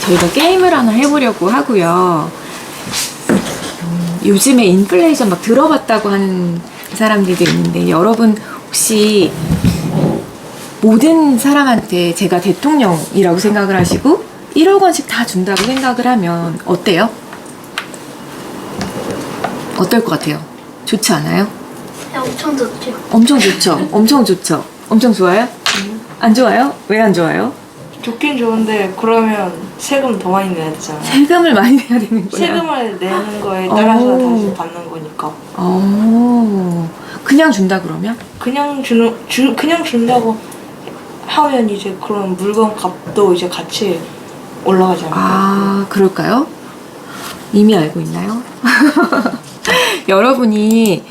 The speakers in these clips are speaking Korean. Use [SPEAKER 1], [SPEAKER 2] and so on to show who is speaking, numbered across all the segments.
[SPEAKER 1] 저희가 게임을 하나 해보려고 하고요. 요즘에 인플레이션 막 들어봤다고 하는 사람들도 있는데, 여러분 혹시 모든 사람한테 제가 대통령이라고 생각을 하시고 1억 원씩 다 준다고 생각을 하면 어때요? 어떨 것 같아요? 좋지 않아요?
[SPEAKER 2] 엄청 좋죠.
[SPEAKER 1] 엄청 좋죠? 엄청 좋죠? 엄청 좋아요? 안 좋아요? 왜 안 좋아요?
[SPEAKER 3] 좋긴 좋은데 그러면 세금 더 많이 내야 되잖아요.
[SPEAKER 1] 세금을 많이 내야 되는 거야.
[SPEAKER 3] 세금을 내는 거에 따라서
[SPEAKER 1] 오.
[SPEAKER 3] 다시 받는 거니까.
[SPEAKER 1] 그냥 준다 그러면?
[SPEAKER 3] 그냥 그냥 준다고 하면 이제 그런 물건 값도 이제 같이 올라가지 않을까요?
[SPEAKER 1] 아, 그럴까요? 이미 알고 있나요? 여러분이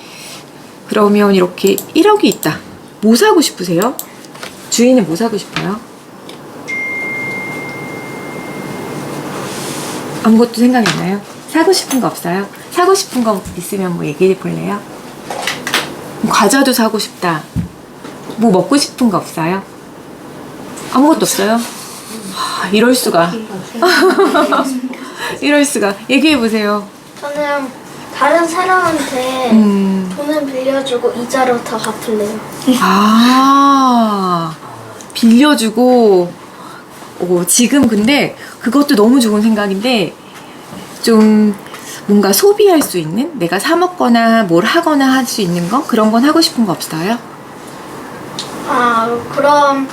[SPEAKER 1] 그러면 이렇게 1억이 있다. 뭐 사고 싶으세요? 주인은 뭐 사고 싶어요? 아무것도 생각 안 나요? 사고 싶은 거 없어요? 사고 싶은 거 있으면 뭐 얘기해 볼래요? 과자도 사고 싶다. 뭐 먹고 싶은 거 없어요? 아무것도 없어요? 이럴 수가. 이럴 수가. 얘기해 보세요.
[SPEAKER 2] 저는 다른 사람한테 돈을 빌려주고 이자로 더 갚을래요.
[SPEAKER 1] 아, 빌려주고. 지금 근데 그것도 너무 좋은 생각인데, 좀 뭔가 소비할 수 있는, 내가 사 먹거나 뭘 하거나 할 수 있는 거, 그런 건 하고 싶은 거 없어요?
[SPEAKER 2] 그럼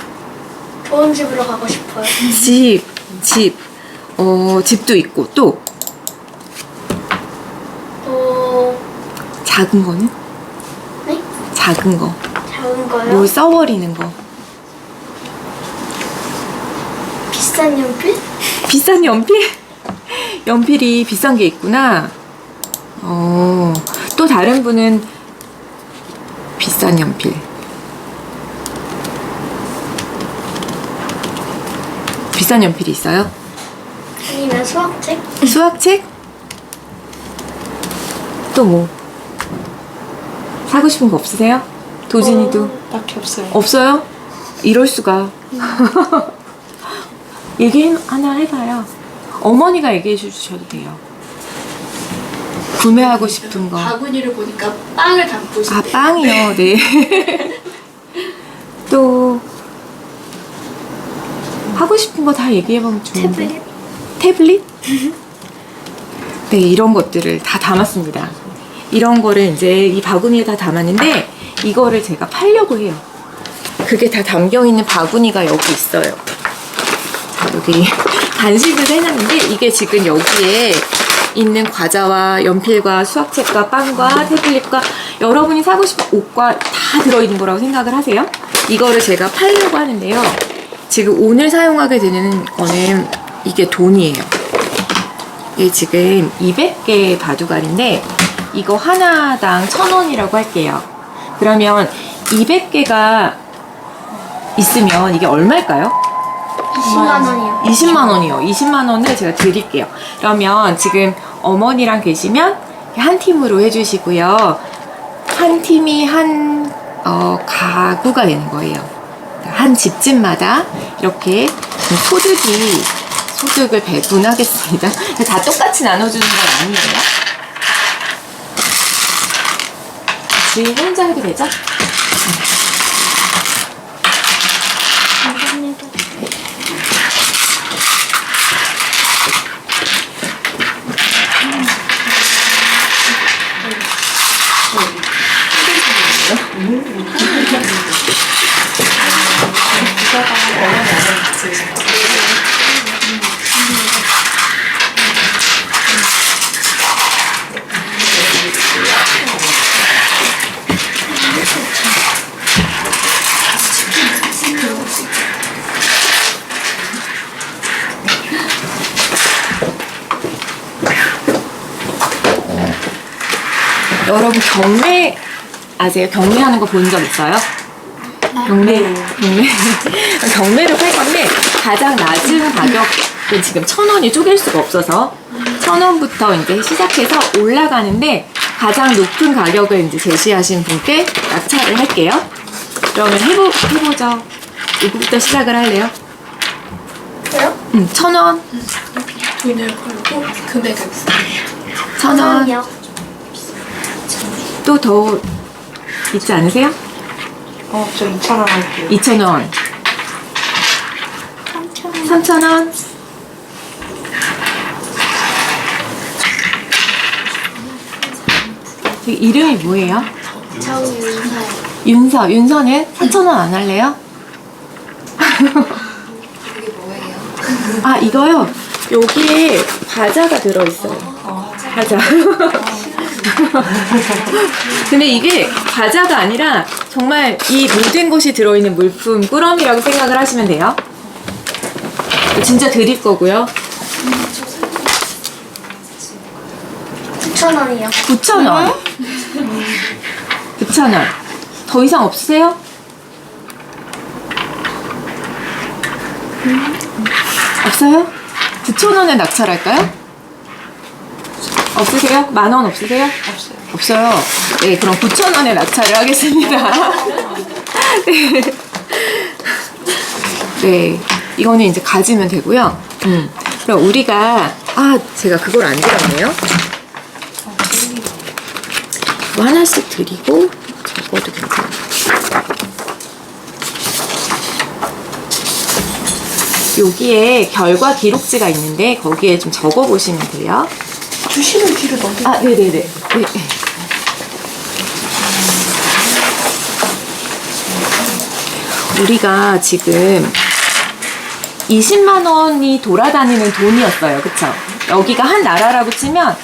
[SPEAKER 2] 좋은 집으로 가고 싶어요.
[SPEAKER 1] 집도 있고, 또
[SPEAKER 2] 또
[SPEAKER 1] 작은 거는?
[SPEAKER 2] 네?
[SPEAKER 1] 작은 거.
[SPEAKER 2] 작은 거요?
[SPEAKER 1] 뭘 써버리는 거.
[SPEAKER 2] 비싼 연필?
[SPEAKER 1] 비싼 연필? 연필이 비싼 게 있구나. 또 다른 분은 비싼 연필. 비싼 연필이 있어요?
[SPEAKER 2] 아니면 수학책?
[SPEAKER 1] 수학책? 또 뭐? 사고 싶은 거 없으세요? 도진이도?
[SPEAKER 3] 딱히 없어요.
[SPEAKER 1] 없어요? 이럴 수가. 얘기 하나 해봐요. 어머니가 얘기해 주셔도 돼요. 구매하고 싶은 거.
[SPEAKER 4] 바구니를 보니까 빵을 담고 싶대요.
[SPEAKER 1] 아, 빵이요. 네. 또 하고 싶은 거 다 얘기해보면 좋은데. 태블릿? 네, 이런 것들을 다 담았습니다. 이런 거를 이제 이 바구니에 다 담았는데, 이거를 제가 팔려고 해요. 그게 다 담겨있는 바구니가 여기 있어요. 자, 여기 간식을 해놨는데, 이게 지금 여기에 있는 과자와 연필과 수학책과 빵과 태블릿과 여러분이 사고 싶은 옷과 다 들어있는 거라고 생각을 하세요. 이거를 제가 팔려고 하는데요. 지금 오늘 사용하게 되는 거는 이게 돈이에요. 이게 지금 200개 바둑알인데, 이거 하나당 1,000원이라고 할게요. 그러면 200개가 있으면 이게 얼마일까요?
[SPEAKER 2] 20만 원이요.
[SPEAKER 1] 20만 원이요. 20만 원을 제가 드릴게요. 그러면 지금 어머니랑 계시면 한 팀으로 해주시고요. 한 팀이 한 가구가 되는 거예요. 한 집집마다 이렇게 소득을 배분하겠습니다. 다 똑같이 나눠주는 건 아니에요. 주인 혼자 해도 되죠?
[SPEAKER 2] 감사합니다.
[SPEAKER 1] 여러분 경매 아세요? 경매하는 거 본 적 있어요? 경매를 팔 건데 가장 낮은 가격은 지금 1,000원이 쪼갤 수가 없어서 1,000원부터 이제 시작해서 올라가는데 가장 높은 가격을 이제 제시하신 분께 낙찰을 할게요. 그러면 해보죠. 누구부터 시작을 할래요?
[SPEAKER 2] 그래요?
[SPEAKER 1] 1,000원,
[SPEAKER 4] 돈을 걸고 금액을
[SPEAKER 1] 1,000원.
[SPEAKER 2] 천원이요.
[SPEAKER 1] 또 더 있지 않으세요?
[SPEAKER 3] 저 2,000원 할게요.
[SPEAKER 1] 2,000원, 3,000원, 이름이 뭐예요?
[SPEAKER 2] 정윤서요.
[SPEAKER 1] 윤서는 4,000원 안 할래요?
[SPEAKER 4] 이게 뭐예요?
[SPEAKER 1] 아, 이거요? 여기에 과자가 들어있어요. 과자. 근데 이게 과자가 아니라 정말 이 모든 것이 들어있는 물품 꾸러미라고 생각을 하시면 돼요. 진짜 드릴 거고요.
[SPEAKER 2] 9,000원이요.
[SPEAKER 1] 9,000원. 9,000원. 더 이상 없으세요? 없어요? 9,000원에 낙찰할까요? 없으세요? 10,000원 없으세요?
[SPEAKER 3] 없어요.
[SPEAKER 1] 없어요. 네, 그럼 9,000원에 낙찰을 하겠습니다. 네. 네, 이거는 이제 가지면 되고요. 그럼 우리가 제가 그걸 안 드렸네요. 뭐 하나씩 드리고 적어도 괜찮아요. 여기에 결과 기록지가 있는데 거기에 좀 적어 보시면 돼요.
[SPEAKER 3] 주시는 뒤로 넘겨.
[SPEAKER 1] 아, 네네네. 네. 우리가 지금 20만 원이 돌아다니는 돈이었어요. 그쵸? 여기가 한 나라라고 치면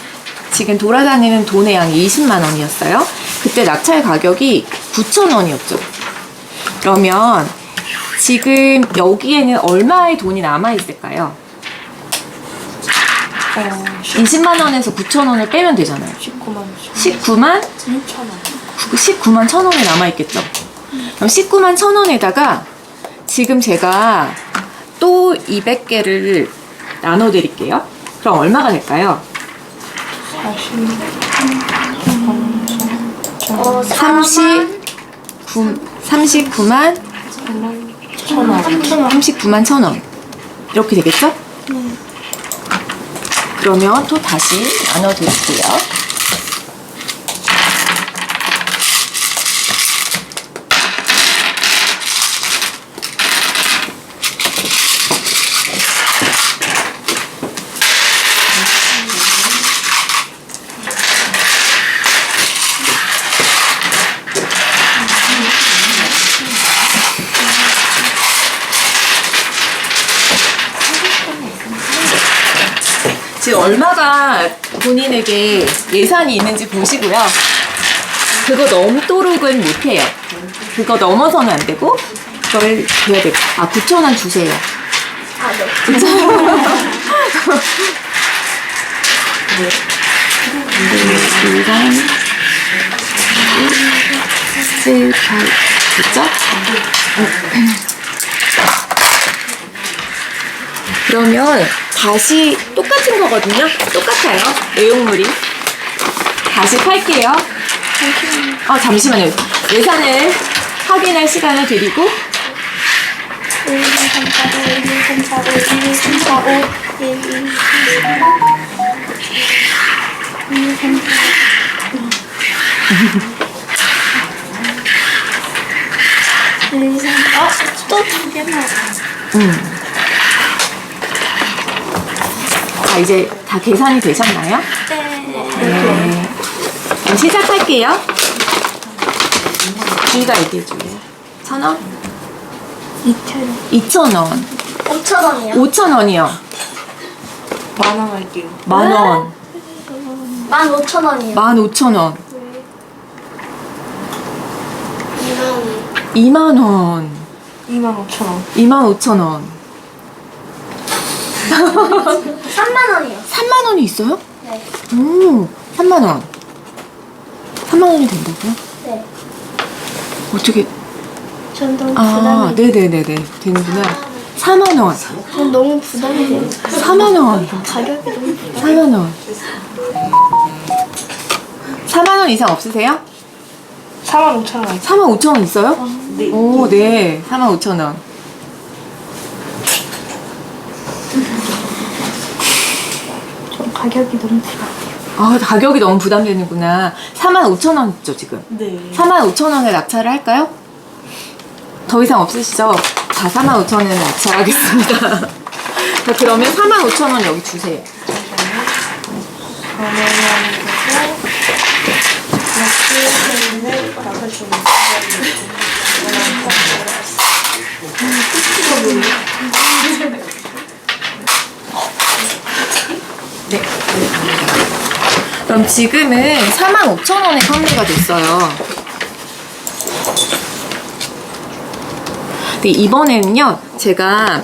[SPEAKER 1] 지금 돌아다니는 돈의 양이 20만 원이었어요. 그때 낙찰 가격이 9,000원이었죠. 그러면 지금 여기에는 얼마의 돈이 남아있을까요? 20만 원에서 9,000원을 빼면 되잖아요.
[SPEAKER 3] 19만
[SPEAKER 1] 19만 1,000원이 남아있겠죠? 그럼 19만 1,000원에다가 지금 제가 또 200개를 나눠드릴게요. 그럼 얼마가 될까요? 39만 1,000원. 이렇게 되겠죠? 그러면 또 다시 나눠드릴게요. 지금 얼마가 본인에게 예산이 있는지 보시고요. 그거 넘도록은 못해요. 그거 넘어서는 안 되고 그걸 줘야 돼요. 9,000원 주세요.
[SPEAKER 2] 네.
[SPEAKER 1] 7, 8 됐죠? 그러면 다시 똑같은 거거든요. 똑같아요. 내용물이. 다시 팔게요. 잠시만요. 예산을 확인할 시간을 드리고
[SPEAKER 2] 1, 2, 3, 4, 5, 1, 2, 3, 4, 5, 1, 2, 3, 4, 5, 1, 2, 3, 4, 또 두 개만.
[SPEAKER 1] 자, 이제 다 계산이 되셨나요? 네. 그럼 시작할게요. 주희가 얘기해줄래요? 1,000원? 2,000원.
[SPEAKER 2] 5,000원이요.
[SPEAKER 1] 5,000원이요.
[SPEAKER 3] 10,000원 할게요.
[SPEAKER 1] 10,000원.
[SPEAKER 2] 15,000원이요.
[SPEAKER 1] 15,000원.
[SPEAKER 2] 2만
[SPEAKER 1] 20,000원.
[SPEAKER 3] 25,000원.
[SPEAKER 1] 25,000원.
[SPEAKER 2] 3만 원이요.
[SPEAKER 1] 3만 원이 있어요?
[SPEAKER 2] 네.
[SPEAKER 1] 3만 원. 3만 원이 된다고요?
[SPEAKER 2] 네.
[SPEAKER 1] 어떻게?
[SPEAKER 2] 전 너무
[SPEAKER 1] 아,
[SPEAKER 2] 부담이.
[SPEAKER 1] 네네네네. 되는구나. 4만 원.
[SPEAKER 2] 전 너무 부담이 돼요.
[SPEAKER 1] 4만 원.
[SPEAKER 2] 가격이 너무
[SPEAKER 1] 4만 원. 4만 원 이상 없으세요?
[SPEAKER 3] 45,000원 할게요.
[SPEAKER 1] 4만 5천 원 있어요?
[SPEAKER 3] 네.
[SPEAKER 1] 오, 네. 4만 5천 원.
[SPEAKER 2] 좀 가격이 너무 부담돼요.
[SPEAKER 1] 아, 가격이 너무 부담되는구나. 45,000원이죠, 지금.
[SPEAKER 3] 네.
[SPEAKER 1] 45,000원에 낙찰을 할까요? 더 이상 없으시죠? 자, 45,000원에 낙찰하겠습니다. 자, 그러면 45,000원 여기 주세요. 네. 그럼 지금은 45,000원에 판매가 됐어요. 네, 이번에는요, 제가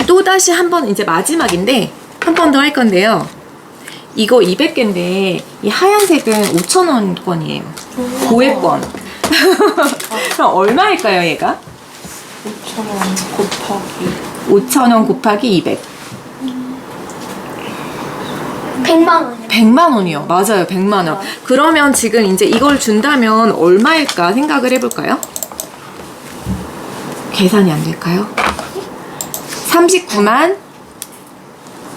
[SPEAKER 1] 또다시 한 번, 이제 마지막인데, 한 번 더 할 건데요. 이거 200개인데, 이 하얀색은 5,000원권이에요. 고액권. 그럼 얼마일까요, 얘가?
[SPEAKER 3] 5,000원 곱하기
[SPEAKER 1] 5,000원 곱하기 200.
[SPEAKER 2] 100만 원이요.
[SPEAKER 1] 100만 원이요. 맞아요. 100만 원. 그러면 지금 이제 이걸 준다면 얼마일까 생각을 해볼까요? 계산이 안 될까요? 39만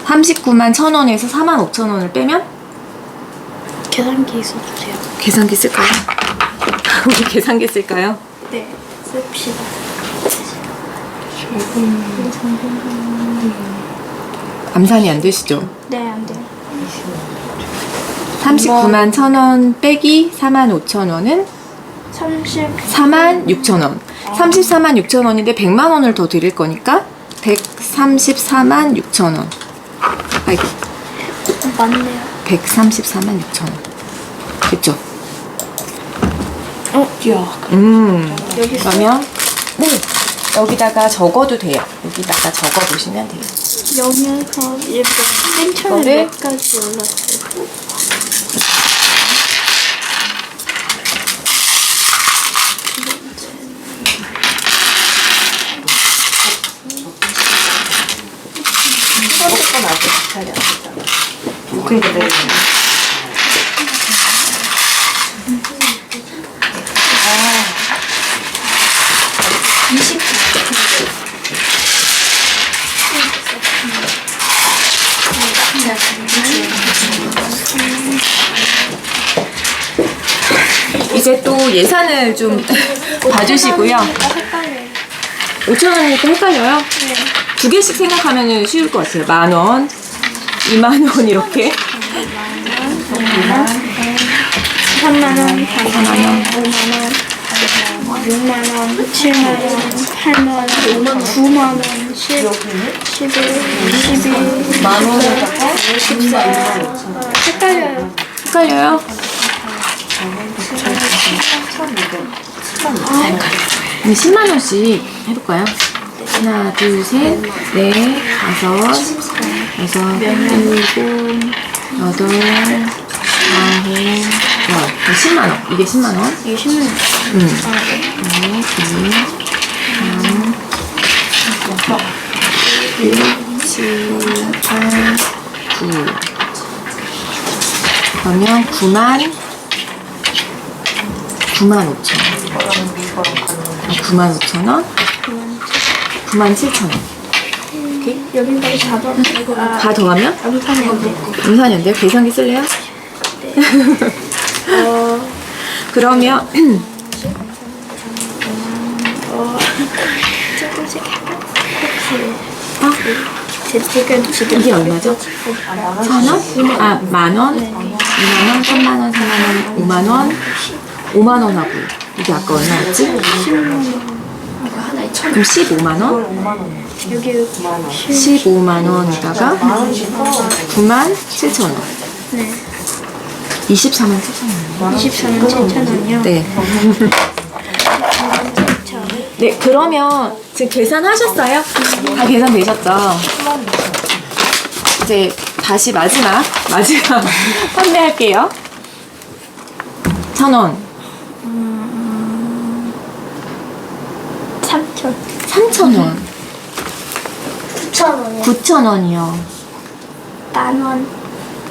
[SPEAKER 1] 1,000원에서 45,000원을 빼면
[SPEAKER 2] 계산기 있어주세요.
[SPEAKER 1] 계산기 쓸까요? 우리 계산기 쓸까요?
[SPEAKER 2] 네, 씁시다.
[SPEAKER 1] 암산이 안 되시죠?
[SPEAKER 2] 네, 안 돼요.
[SPEAKER 1] 39만 1,000원 빼기 45,000원은 46,000원. 34만 6천원인데 100만 원을 더 드릴 거니까 134만 6천원. 아이고,
[SPEAKER 2] 맞네요.
[SPEAKER 1] 134만 6천원. 됐죠?
[SPEAKER 3] 야,
[SPEAKER 1] 그러면 네, 여기다가 적어도 돼요. 여기다가 적어보시면 돼요.
[SPEAKER 2] 여기에서 이렇게 맨 처음에
[SPEAKER 1] 이거를
[SPEAKER 2] 몇 가지 올랐어요.
[SPEAKER 3] 조금 아직 잘이 안 됐잖아. 그러니까 내가 20.
[SPEAKER 1] 이제 또 예산을 좀 봐주시고요.
[SPEAKER 2] 헷갈려요.
[SPEAKER 1] 5,000원이니까 헷갈려요?
[SPEAKER 2] 네.
[SPEAKER 1] 두 개씩 생각하면 쉬울 것 같아요. 10,000원, 20,000원 이렇게.
[SPEAKER 2] 3만 원,
[SPEAKER 1] 4만 원,
[SPEAKER 2] 5만 원, 6만 원, 7만 원, 8만 원, 9만 원, 10, 11, 12,
[SPEAKER 3] 만 원에다가
[SPEAKER 2] 14. 헷갈려요.
[SPEAKER 1] 헷갈려요? 그럼 10만 원씩 해볼까요? 하나, 둘, 셋, 넷, 다섯, 여섯, 일곱, 여덟, 아홉, 열. 10만 원. 이게 10만 원.
[SPEAKER 2] 이게 10만 원.
[SPEAKER 1] 하나, 둘, 3, 6, 7, 8, 9. 그러면 9만 5천 원. 9만 5천 원. 9만 7천 원. 오케이.
[SPEAKER 2] 여기까지 잡아.
[SPEAKER 1] 다 더하면?
[SPEAKER 2] 암산이 안 돼.
[SPEAKER 1] 음산이 안 돼요? 계산기 쓸래요? 그러면
[SPEAKER 2] 조금씩 지금
[SPEAKER 1] 이게 얼마죠? 1,000원? 아, 만 원? 2만 원, 3만 원, 4만 원, 5만 원, 5만 원 하고 이게 아까 얼마였지? 그럼 15만 원?
[SPEAKER 3] 5만 원.
[SPEAKER 2] 여기
[SPEAKER 1] 15만 원에다가 9만 7천 원.
[SPEAKER 2] 네.
[SPEAKER 1] 24만 7천 원.
[SPEAKER 2] 24만 7천 원이요.
[SPEAKER 1] 네. 네, 그러면 지금 계산하셨어요? 다 계산되셨죠? 이제 다시 마지막 판매할게요. 1,000원.
[SPEAKER 2] 3천.
[SPEAKER 1] 3,000원.
[SPEAKER 2] 9천 원이요.
[SPEAKER 1] 9,000원이요.
[SPEAKER 2] 만 원.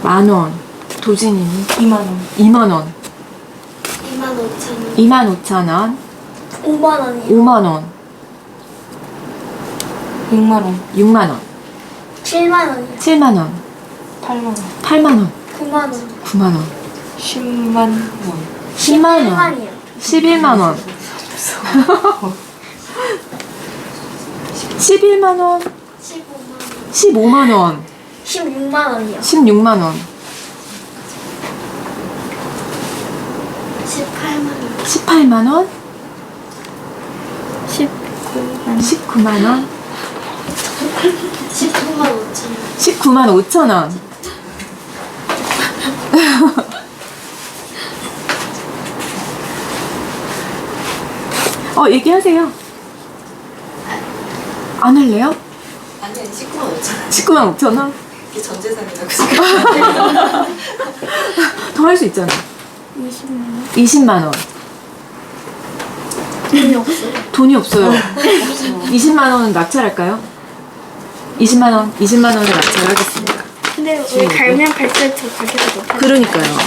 [SPEAKER 1] 만 원. 도진이는
[SPEAKER 3] 2만 원.
[SPEAKER 1] 2만 원.
[SPEAKER 2] 2만 5천 원.
[SPEAKER 1] 25,000원.
[SPEAKER 2] 5만 원이요.
[SPEAKER 1] 5만 원.
[SPEAKER 3] 6만 원.
[SPEAKER 1] 6만 원.
[SPEAKER 2] 7만 원이요.
[SPEAKER 1] 7만 원,
[SPEAKER 3] 8만 원,
[SPEAKER 1] 8만 원,
[SPEAKER 2] 9만 원.
[SPEAKER 1] 9만 원,
[SPEAKER 3] 10만 원,
[SPEAKER 1] 10만 원,
[SPEAKER 2] 11만이요.
[SPEAKER 1] 11만 원, 11만 원,
[SPEAKER 2] 15만 원.
[SPEAKER 1] 15만 원,
[SPEAKER 2] 16만 원이요.
[SPEAKER 1] 16만 원,
[SPEAKER 2] 18만 원.
[SPEAKER 1] 18만 원,
[SPEAKER 2] 19만
[SPEAKER 1] 19만 원,
[SPEAKER 2] 19만 5천 원.
[SPEAKER 1] 19만 5천 원. 얘기하세요. 안 할래요?
[SPEAKER 4] 아니 19만 5천 원.
[SPEAKER 1] 19만 5천 원?
[SPEAKER 4] 이게 전 재산이라고 생각해.
[SPEAKER 1] 더 할 수 있잖아.
[SPEAKER 2] 20만 원.
[SPEAKER 1] 20만 원.
[SPEAKER 2] 돈이 없어요.
[SPEAKER 1] 돈이 없어요. 20만 원은 낙찰할까요? 20만 원, 20만 원을 낙찰하겠습니다.
[SPEAKER 2] 근데 왜 갈면 갈수록 더 가격이 높아요?
[SPEAKER 1] 그러니까요.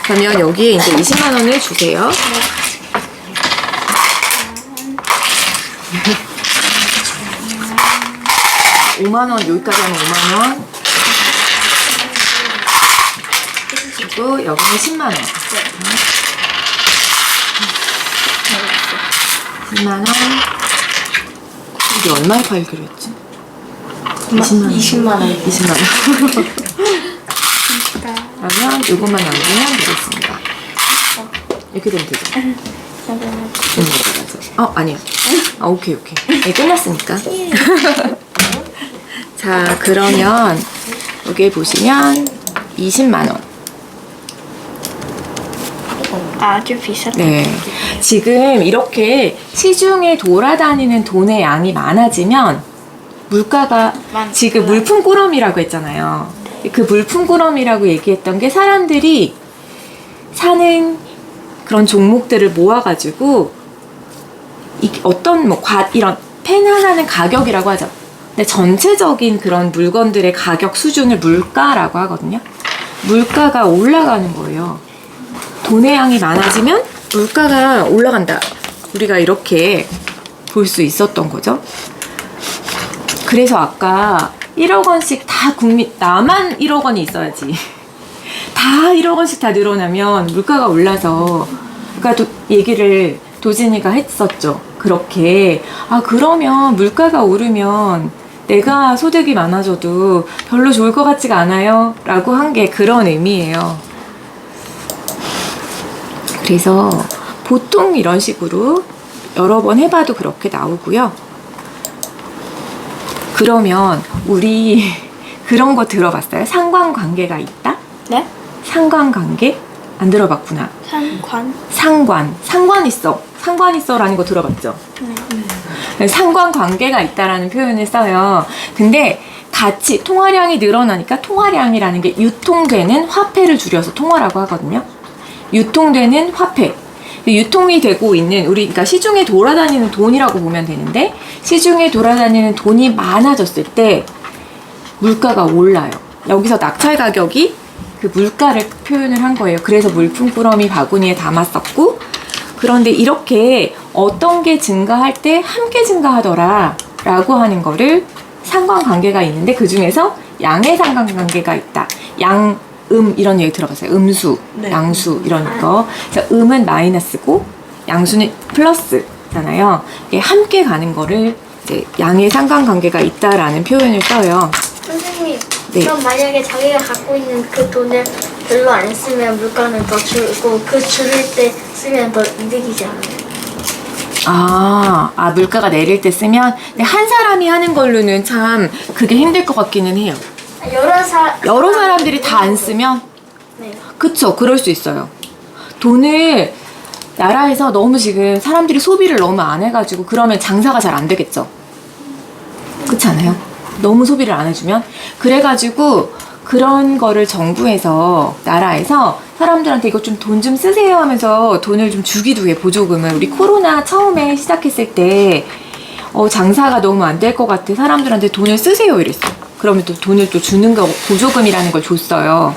[SPEAKER 1] 그러면 여기에 이제 20만 원을 주세요. 5만 원, 여기까지 하면 5만 원. 그리고 여기는 10만 원. 10만 원. 이게 얼마에 팔기로 했지? 20만 원.
[SPEAKER 3] 20만 원.
[SPEAKER 1] 20만 원. 그러면 요것만 남기면 되겠습니다. 이렇게 되면 되죠? 아니요. 오케이. 네, 끝났으니까. 자, 그러면 여기 보시면 20만 원.
[SPEAKER 2] 아주 비싸다.
[SPEAKER 1] 네. 지금 이렇게 시중에 돌아다니는 돈의 양이 많아지면 물가가 지금 물품꾸러미라고 했잖아요. 그 물품꾸러미라고 얘기했던 게 사람들이 사는 그런 종목들을 모아가지고 어떤 이런 펜 하나는 가격이라고 하죠. 근데 전체적인 그런 물건들의 가격 수준을 물가라고 하거든요. 물가가 올라가는 거예요. 돈의 양이 많아지면 물가가 올라간다. 우리가 이렇게 볼 수 있었던 거죠. 그래서 아까 1억 원씩 나만 1억 원이 있어야지. 다 1억 원씩 다 늘어나면 물가가 올라서, 그러니까 얘기를 도진이가 했었죠. 그렇게. 그러면 물가가 오르면 내가 소득이 많아져도 별로 좋을 것 같지가 않아요. 라고 한 게 그런 의미예요. 그래서 보통 이런 식으로 여러 번 해봐도 그렇게 나오고요. 그러면 우리 그런 거 들어봤어요? 상관관계가 있다?
[SPEAKER 2] 네?
[SPEAKER 1] 상관관계? 안 들어봤구나. 상관 있어라는 거 들어봤죠? 네. 상관관계가 있다라는 표현을 써요. 근데 같이 통화량이 늘어나니까 통화량이라는 게 유통되는 화폐를 줄여서 통화라고 하거든요. 유통되는 화폐. 유통이 되고 있는 그러니까 시중에 돌아다니는 돈이라고 보면 되는데, 시중에 돌아다니는 돈이 많아졌을 때 물가가 올라요. 여기서 낙찰 가격이 그 물가를 표현을 한 거예요. 그래서 물품꾸러미 바구니에 담았었고, 그런데 이렇게 어떤 게 증가할 때 함께 증가하더라 라고 하는 거를 상관관계가 있는데, 그 중에서 양의 상관관계가 있다. 이런 얘기 들어봤어요. 음수,
[SPEAKER 3] 네.
[SPEAKER 1] 양수 이런 거. 그래서 음은 마이너스고 양수는 플러스잖아요. 이게 함께 가는 거를 이제 양의 상관관계가 있다라는 표현을 써요.
[SPEAKER 2] 선생님,
[SPEAKER 1] 네.
[SPEAKER 2] 그럼 만약에 자기가 갖고 있는 그 돈을 별로 안 쓰면 물가는 더 줄고, 그 줄일 때 쓰면 더 이득이지 않아요?
[SPEAKER 1] 물가가 내릴 때 쓰면, 근데 한 사람이 하는 걸로는 참 그게 힘들 것 같기는 해요. 여러 사람들이 다 안 쓰면?
[SPEAKER 2] 네.
[SPEAKER 1] 그쵸, 그럴 수 있어요. 돈을 나라에서 너무 지금 사람들이 소비를 너무 안 해가지고 그러면 장사가 잘 안 되겠죠. 그렇지 않아요? 너무 소비를 안 해주면? 그래가지고 그런 거를 정부에서, 나라에서 사람들한테 이거 좀 돈 좀 쓰세요 하면서 돈을 좀 주기도 해, 보조금을. 우리 코로나 처음에 시작했을 때 장사가 너무 안 될 것 같아, 사람들한테 돈을 쓰세요 이랬어. 그러면 또 돈을 또 주는 거, 보조금이라는 걸 줬어요.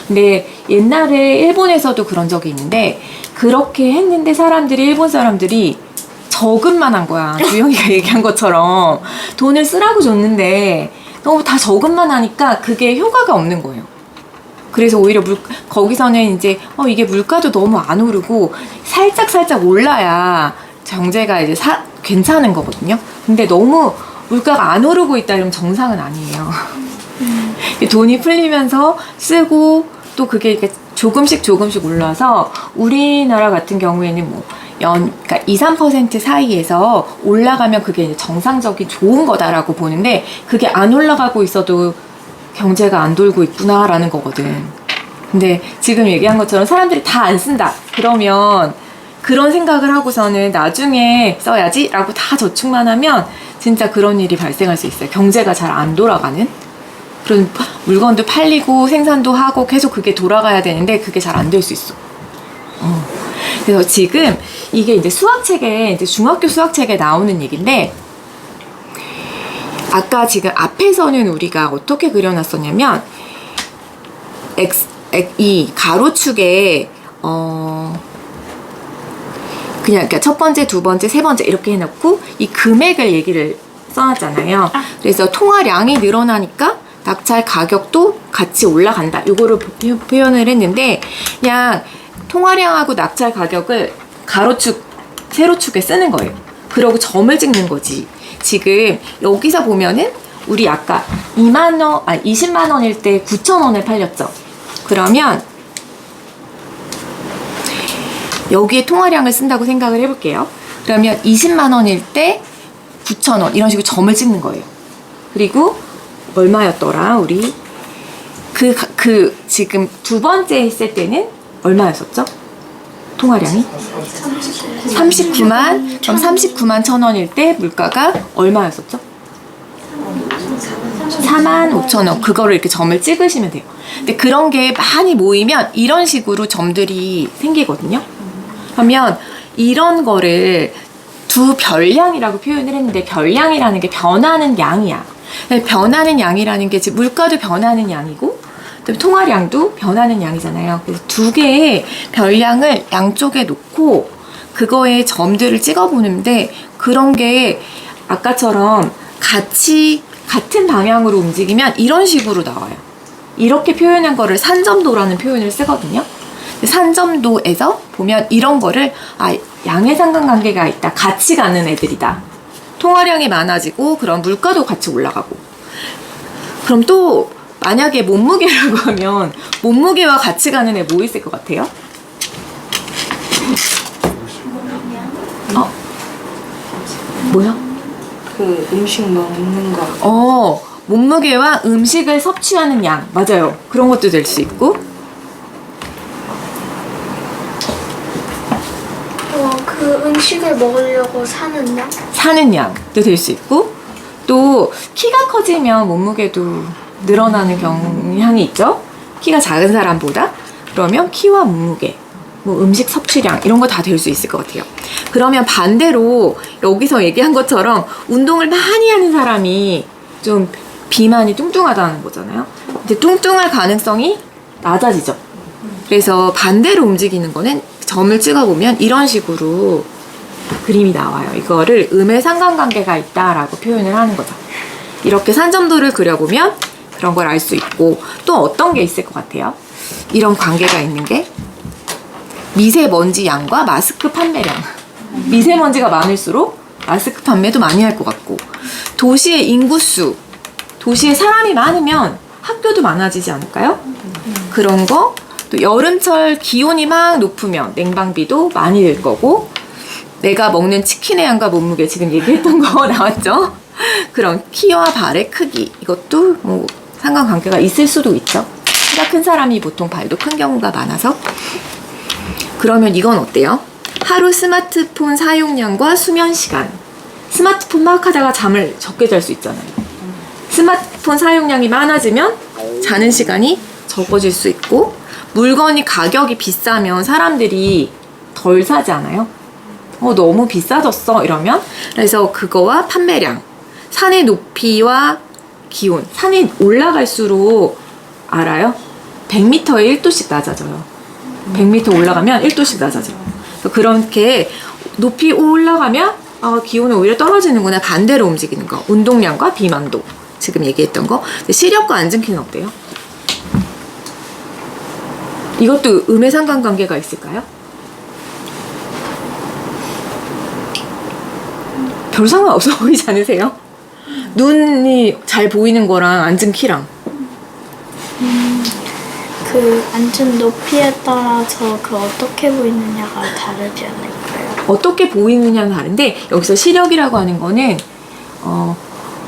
[SPEAKER 1] 근데 옛날에 일본에서도 그런 적이 있는데, 그렇게 했는데 일본 사람들이 저금만 한 거야. 주영이가 얘기한 것처럼 돈을 쓰라고 줬는데 너무 다 저금만 하니까 그게 효과가 없는 거예요. 그래서 오히려 거기서는 이제 이게 물가도 너무 안 오르고 살짝 올라야 경제가 이제 괜찮은 거거든요. 근데 너무 물가가 안 오르고 있다 이러면 정상은 아니에요. 돈이 풀리면서 쓰고 또 그게 이렇게 조금씩 올라서 우리나라 같은 경우에는 뭐 그러니까 2, 3% 사이에서 올라가면 그게 이제 정상적인 좋은 거다라고 보는데 그게 안 올라가고 있어도 경제가 안 돌고 있구나라는 거거든. 근데 지금 얘기한 것처럼 사람들이 다 안 쓴다. 그러면 그런 생각을 하고서는 나중에 써야지 라고 다 저축만 하면 진짜 그런 일이 발생할 수 있어요. 경제가 잘 안 돌아가는. 그런 물건도 팔리고 생산도 하고 계속 그게 돌아가야 되는데 그게 잘 안 될 수 있어. 그래서 지금 이게 이제 수학책에, 이제 중학교 수학책에 나오는 얘기인데, 아까 지금 앞에서는 우리가 어떻게 그려놨었냐면, 이 가로축에, 그냥 그러니까 첫 번째, 두 번째, 세 번째 이렇게 해놓고 이 금액을 얘기를 써놨잖아요. 그래서 통화량이 늘어나니까 낙찰 가격도 같이 올라간다. 요거를 표현을 했는데 그냥 통화량하고 낙찰 가격을 가로축, 세로축에 쓰는 거예요. 그러고 점을 찍는 거지. 지금 여기서 보면은 우리 아까 20만 원일 때 9,000원에 팔렸죠. 그러면 여기에 통화량을 쓴다고 생각을 해볼게요. 그러면 20만 원일 때 9,000원 이런 식으로 점을 찍는 거예요. 그리고 얼마였더라 우리 지금 두 번째 했을 때는 얼마였었죠? 통화량이 39만. 그럼 39만 1,000원일 때 물가가 얼마였었죠? 45,000원. 그거를 이렇게 점을 찍으시면 돼요. 근데 그런 게 많이 모이면 이런 식으로 점들이 생기거든요. 그러면 이런 거를 두 별량이라고 표현을 했는데, 별량이라는 게 변하는 양이야. 변하는 양이라는 게 지금 물가도 변하는 양이고 통화량도 변하는 양이잖아요. 그래서 두 개의 별량을 양쪽에 놓고 그거에 점들을 찍어보는데, 그런 게 아까처럼 같은 방향으로 움직이면 이런 식으로 나와요. 이렇게 표현한 거를 산점도라는 표현을 쓰거든요. 산점도에서 보면 이런 거를 양의 상관관계가 있다. 같이 가는 애들이다. 통화량이 많아지고 그럼 물가도 같이 올라가고. 그럼 또 만약에 몸무게라고 하면 몸무게와 같이 가는 애 뭐 있을 것 같아요? 뭐야?
[SPEAKER 3] 그 음식 먹는 거.
[SPEAKER 1] 몸무게와 음식을 섭취하는 양. 맞아요. 그런 것도 될 수 있고.
[SPEAKER 2] 그 음식을 먹으려고 사는
[SPEAKER 1] 양도 될 수 있고, 또 키가 커지면 몸무게도 늘어나는 경향이 있죠. 키가 작은 사람보다. 그러면 키와 몸무게, 뭐 음식 섭취량 이런 거 다 될 수 있을 것 같아요. 그러면 반대로 여기서 얘기한 것처럼 운동을 많이 하는 사람이 좀 비만이 뚱뚱하다는 거잖아요. 이제 뚱뚱할 가능성이 낮아지죠. 그래서 반대로 움직이는 거는 점을 찍어보면 이런 식으로 그림이 나와요. 이거를 음의 상관관계가 있다라고 표현을 하는 거죠. 이렇게 산점도를 그려보면 그런 걸 알 수 있고, 또 어떤 게 있을 것 같아요? 이런 관계가 있는 게 미세먼지 양과 마스크 판매량. 미세먼지가 많을수록 마스크 판매도 많이 할 것 같고, 도시의 인구수, 도시에 사람이 많으면 학교도 많아지지 않을까요? 그런 거. 또 여름철 기온이 막 높으면 냉방비도 많이 들 거고, 내가 먹는 치킨의 양과 몸무게 지금 얘기했던 거 나왔죠? 그런 키와 발의 크기, 이것도 뭐 상관관계가 있을 수도 있죠. 키가 큰 사람이 보통 발도 큰 경우가 많아서. 그러면 이건 어때요? 하루 스마트폰 사용량과 수면 시간. 스마트폰 막 하다가 잠을 적게 잘 수 있잖아요. 스마트폰 사용량이 많아지면 자는 시간이 적어질 수 있고, 물건이 가격이 비싸면 사람들이 덜 사지 않아요? 너무 비싸졌어 이러면. 그래서 그거와 판매량, 산의 높이와 기온. 산이 올라갈수록 알아요? 100m에 1도씩 낮아져요. 100m 올라가면 1도씩 낮아져요. 그렇게 높이 올라가면 기온은 오히려 떨어지는구나. 반대로 움직이는 거. 운동량과 비만도. 지금 얘기했던 거. 근데 시력과 안정키는 어때요? 이것도 음의 상관관계가 있을까요? 별 상관 없어 보이지 않으세요? 눈이 잘 보이는 거랑 앉은 키랑.
[SPEAKER 2] 그 앉은 높이에 따라서 그 어떻게 보이느냐가 다르지 않을까요?
[SPEAKER 1] 어떻게 보이느냐는 다른데, 여기서 시력이라고 하는 거는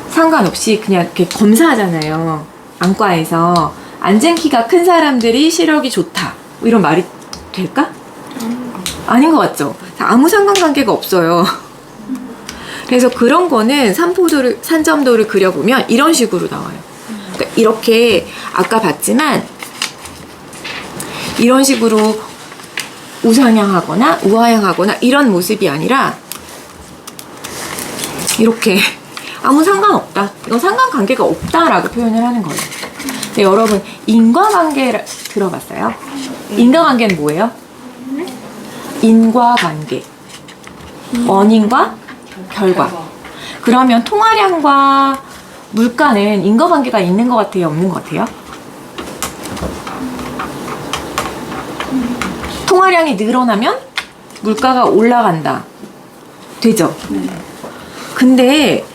[SPEAKER 1] 상관없이 그냥 이렇게 검사하잖아요. 안과에서 앉은 키가 큰 사람들이 시력이 좋다, 뭐 이런 말이 될까? 아닌 것 같죠? 아무 상관관계가 없어요. 그래서 그런 거는 산점도를 그려보면 이런 식으로 나와요. 그러니까 이렇게 아까 봤지만 이런 식으로 우상향하거나 우하향하거나 이런 모습이 아니라 이렇게 아무 상관없다, 이건 상관관계가 없다라고 표현을 하는 거예요. 근데 여러분, 인과관계 들어봤어요? 인과관계는 뭐예요? 인과관계, 원인과 결과. 그러면 통화량과 물가는 인과관계가 있는 것 같아요, 없는 것 같아요? 통화량이 늘어나면 물가가 올라간다, 되죠? 근데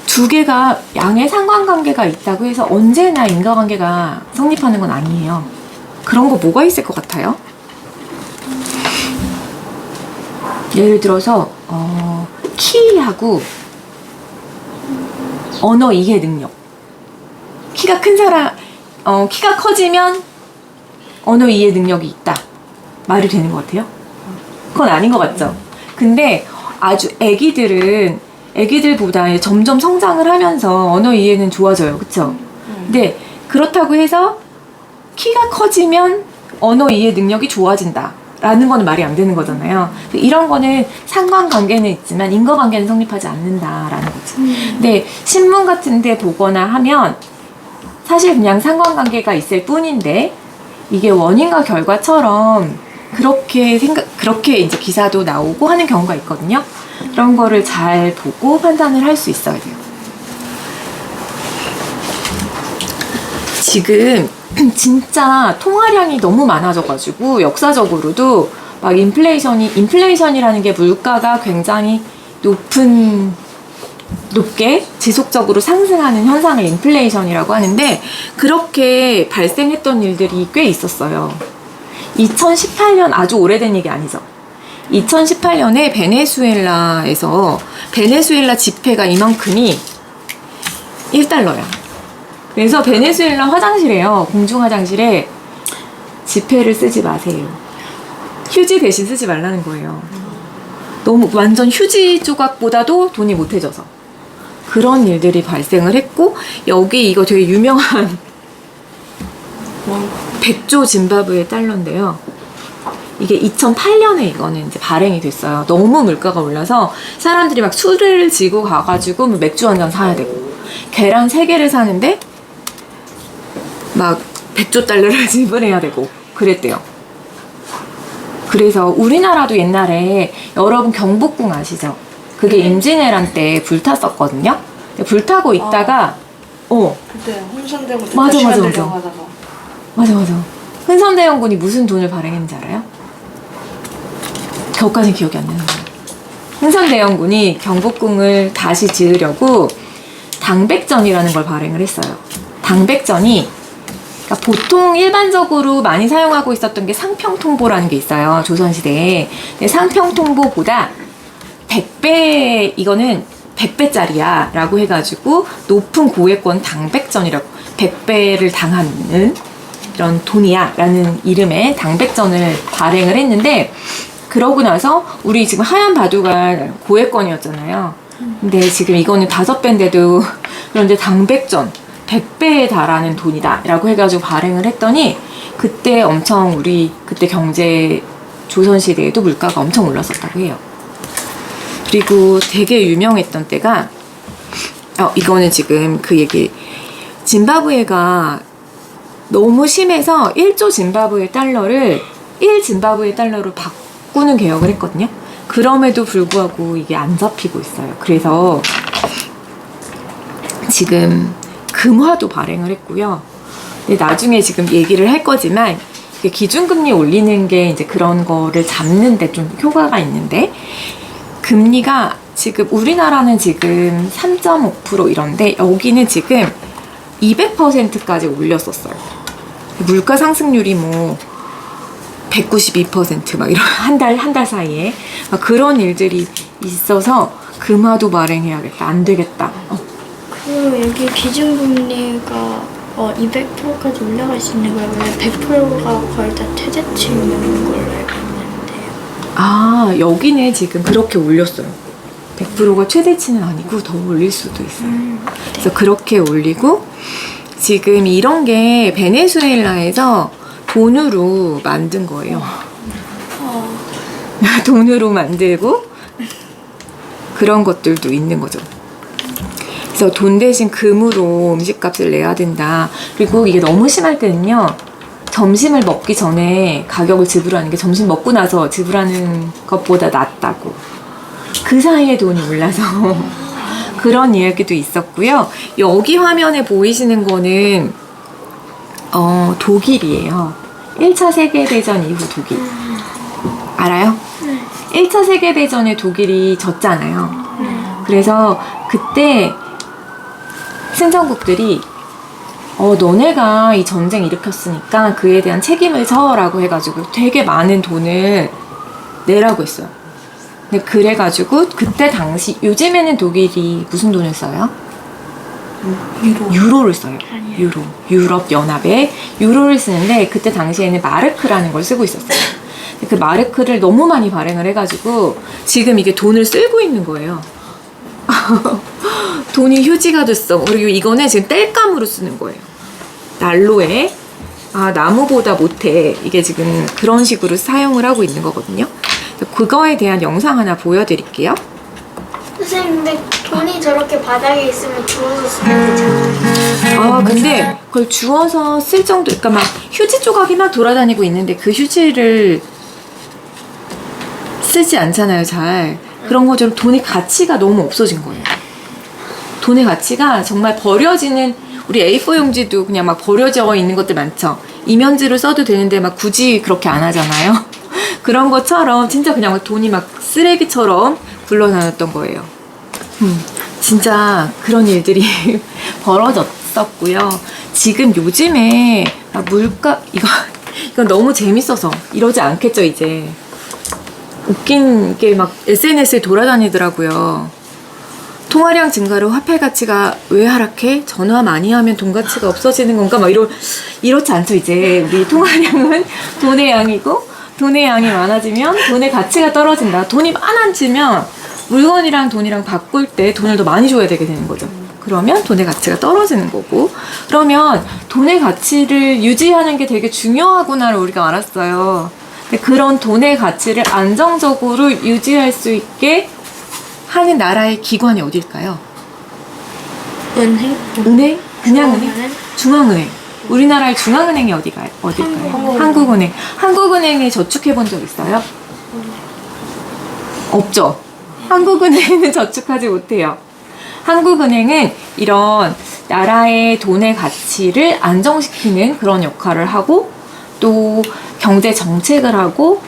[SPEAKER 1] 두 개가 양의 상관관계가 있다고 해서 언제나 인과관계가 성립하는 건 아니에요. 그런 거 뭐가 있을 것 같아요? 예를 들어서 키하고 언어 이해 능력. 키가 큰 사람, 키가 커지면 언어 이해 능력이 있다, 말이 되는 것 같아요? 그건 아닌 것 같죠? 근데 아주 애기들보다 점점 성장을 하면서 언어 이해는 좋아져요, 그쵸? 근데 그렇다고 해서 키가 커지면 언어 이해 능력이 좋아진다 라는 거는 말이 안 되는 거잖아요. 이런 거는 상관관계는 있지만 인과관계는 성립하지 않는다라는 거죠. 근데 신문 같은 데 보거나 하면 사실 그냥 상관관계가 있을 뿐인데, 이게 원인과 결과처럼 그렇게 이제 기사도 나오고 하는 경우가 있거든요. 그런 거를 잘 보고 판단을 할 수 있어야 돼요. 지금 진짜 통화량이 너무 많아져가지고 역사적으로도 막 인플레이션이라는 게 물가가 굉장히 높게 지속적으로 상승하는 현상을 인플레이션이라고 하는데, 그렇게 발생했던 일들이 꽤 있었어요. 2018년, 아주 오래된 얘기 아니죠. 2018년에 베네수엘라 지폐가 이만큼이 1달러야. 그래서 베네수엘라 화장실에요, 공중 화장실에 지폐를 쓰지 마세요. 휴지 대신 쓰지 말라는 거예요. 너무 완전 휴지 조각보다도 돈이 못해져서 그런 일들이 발생을 했고, 여기 이거 되게 유명한 100조 짐바브웨 달러인데요. 이게 2008년에 이거는 이제 발행이 됐어요. 너무 물가가 올라서 사람들이 막 술을 지고 가가지고 뭐 맥주 한 잔 사야 되고, 계란 3개를 사는데 막 100조 달러를 지불해야 되고 그랬대요. 그래서 우리나라도 옛날에 여러분 경복궁 아시죠? 그게 임진왜란 때 불탔었거든요. 불타고 있다가
[SPEAKER 3] 그때 혼선되고
[SPEAKER 1] 맞아.
[SPEAKER 3] 하다가
[SPEAKER 1] 맞아. 흥선대원군이 무슨 돈을 발행했는지 알아요? 그것까지 기억이 안 나는 거예요. 흥선대원군이 경복궁을 다시 지으려고 당백전이라는 걸 발행을 했어요. 당백전이, 그러니까 보통 일반적으로 많이 사용하고 있었던 게 상평통보라는 게 있어요, 조선시대에. 근데 상평통보보다 100배, 이거는 100배짜리야 라고 해가지고 높은 고액권 당백전이라고, 100배를 당하는 이런 돈이야 라는 이름의 당백전을 발행을 했는데, 그러고 나서 우리 지금 하얀 바둑가 고액권이었잖아요. 근데 지금 이거는 5배인데도 그런데 당백전 100배에 달하는 돈이다 라고 해가지고 발행을 했더니, 그때 엄청 우리 그때 경제 조선시대에도 물가가 엄청 올랐었다고 해요. 그리고 되게 유명했던 때가 이거는 지금 그 얘기, 짐바브웨가 너무 심해서 1조 짐바브웨 달러를 1짐바브웨 달러로 바꾸는 개혁을 했거든요. 그럼에도 불구하고 이게 안 잡히고 있어요. 그래서 지금 금화도 발행을 했고요. 근데 나중에 지금 얘기를 할 거지만 기준금리 올리는 게 이제 그런 거를 잡는데 좀 효과가 있는데 금리가 지금 우리나라는 지금 3.5% 이런데 여기는 지금 200%까지 올렸었어요. 물가 상승률이 뭐 192%막 이런 한 달 사이에 막 그런 일들이 있어서 금화도 발행해야겠다. 안 되겠다.
[SPEAKER 2] 그럼 여기 기준금리가 200%까지 올라갈 수 있는 거예요? 왜 100%가 거의 다 최대치인 걸로 알고 있는데요.
[SPEAKER 1] 아, 여기는 지금 그렇게 올렸어요. 100%가 최대치는 아니고 더 올릴 수도 있어요. 그래서 그렇게 올리고 지금 이런 게 베네수엘라에서 돈으로 만든 거예요. 돈으로 만들고 그런 것들도 있는 거죠. 그래서 돈 대신 금으로 음식값을 내야 된다. 그리고 이게 너무 심할 때는요. 점심을 먹기 전에 가격을 지불하는 게 점심 먹고 나서 지불하는 것보다 낫다고. 그 사이에 돈이 올라서 그런 이야기도 있었고요. 여기 화면에 보이시는 거는 독일이에요. 1차 세계대전 이후 독일. 알아요? 1차 세계대전에 독일이 졌잖아요. 그래서 그때 승전국들이 너네가 이 전쟁 일으켰으니까 그에 대한 책임을 져라고 해가지고 되게 많은 돈을 내라고 했어요. 근데 그래가지고 그때 당시 요즘에는 독일이 무슨 돈을 써요? 유로를 써요. 유로. 유럽 연합에 유로를 쓰는데 그때 당시에는 마르크라는 걸 쓰고 있었어요. 그 마르크를 너무 많이 발행을 해가지고 지금 이게 돈을 쓸고 있는 거예요. 돈이 휴지가 됐어. 그리고 이거는 지금 땔감으로 쓰는 거예요. 난로에 나무보다 못해. 이게 지금 그런 식으로 사용을 하고 있는 거거든요. 그거에 대한 영상 하나 보여드릴게요.
[SPEAKER 2] 선생님, 근데 돈이 저렇게 바닥에 있으면 주워서 쓰면 되잖아요.
[SPEAKER 1] 근데 그걸 주워서 쓸 정도, 그러니까 막 휴지 조각이 막 돌아다니고 있는데 그 휴지를 쓰지 않잖아요, 잘. 그런 것처럼 돈의 가치가 너무 없어진 거예요. 돈의 가치가 정말 버려지는, 우리 A4 용지도 그냥 막 버려져 있는 것들 많죠. 이면지로 써도 되는데 막 굳이 그렇게 안 하잖아요. 그런 것처럼 진짜 그냥 막 돈이 막 쓰레기처럼 굴러다녔던 거예요. 진짜 그런 일들이 벌어졌었고요. 지금 요즘에 물가, 이건 너무 재밌어서 이러지 않겠죠, 이제. 웃긴 게 막 SNS에 돌아다니더라고요. 통화량 증가로 화폐 가치가 왜 하락해? 전화 많이 하면 돈 가치가 없어지는 건가? 막 이렇지 않죠, 이제. 우리 통화량은 돈의 양이고, 돈의 양이 많아지면 돈의 가치가 떨어진다. 돈이 많아지면 물건이랑 돈이랑 바꿀 때 돈을 더 많이 줘야 되게 되는 거죠. 그러면 돈의 가치가 떨어지는 거고, 그러면 돈의 가치를 유지하는 게 되게 중요하구나를 우리가 알았어요. 근데 그런 돈의 가치를 안정적으로 유지할 수 있게 하는 나라의 기관이 어딜까요?
[SPEAKER 2] 은행?
[SPEAKER 1] 은행? 그냥 은행?
[SPEAKER 2] 중앙은행?
[SPEAKER 1] 중앙은행. 우리나라의 중앙은행이 어딜까요? 한국은행. 한국은행에 저축해 본 적 있어요? 없죠. 한국은행은 저축하지 못해요. 한국은행은 이런 나라의 돈의 가치를 안정시키는 그런 역할을 하고, 또 경제 정책을 하고,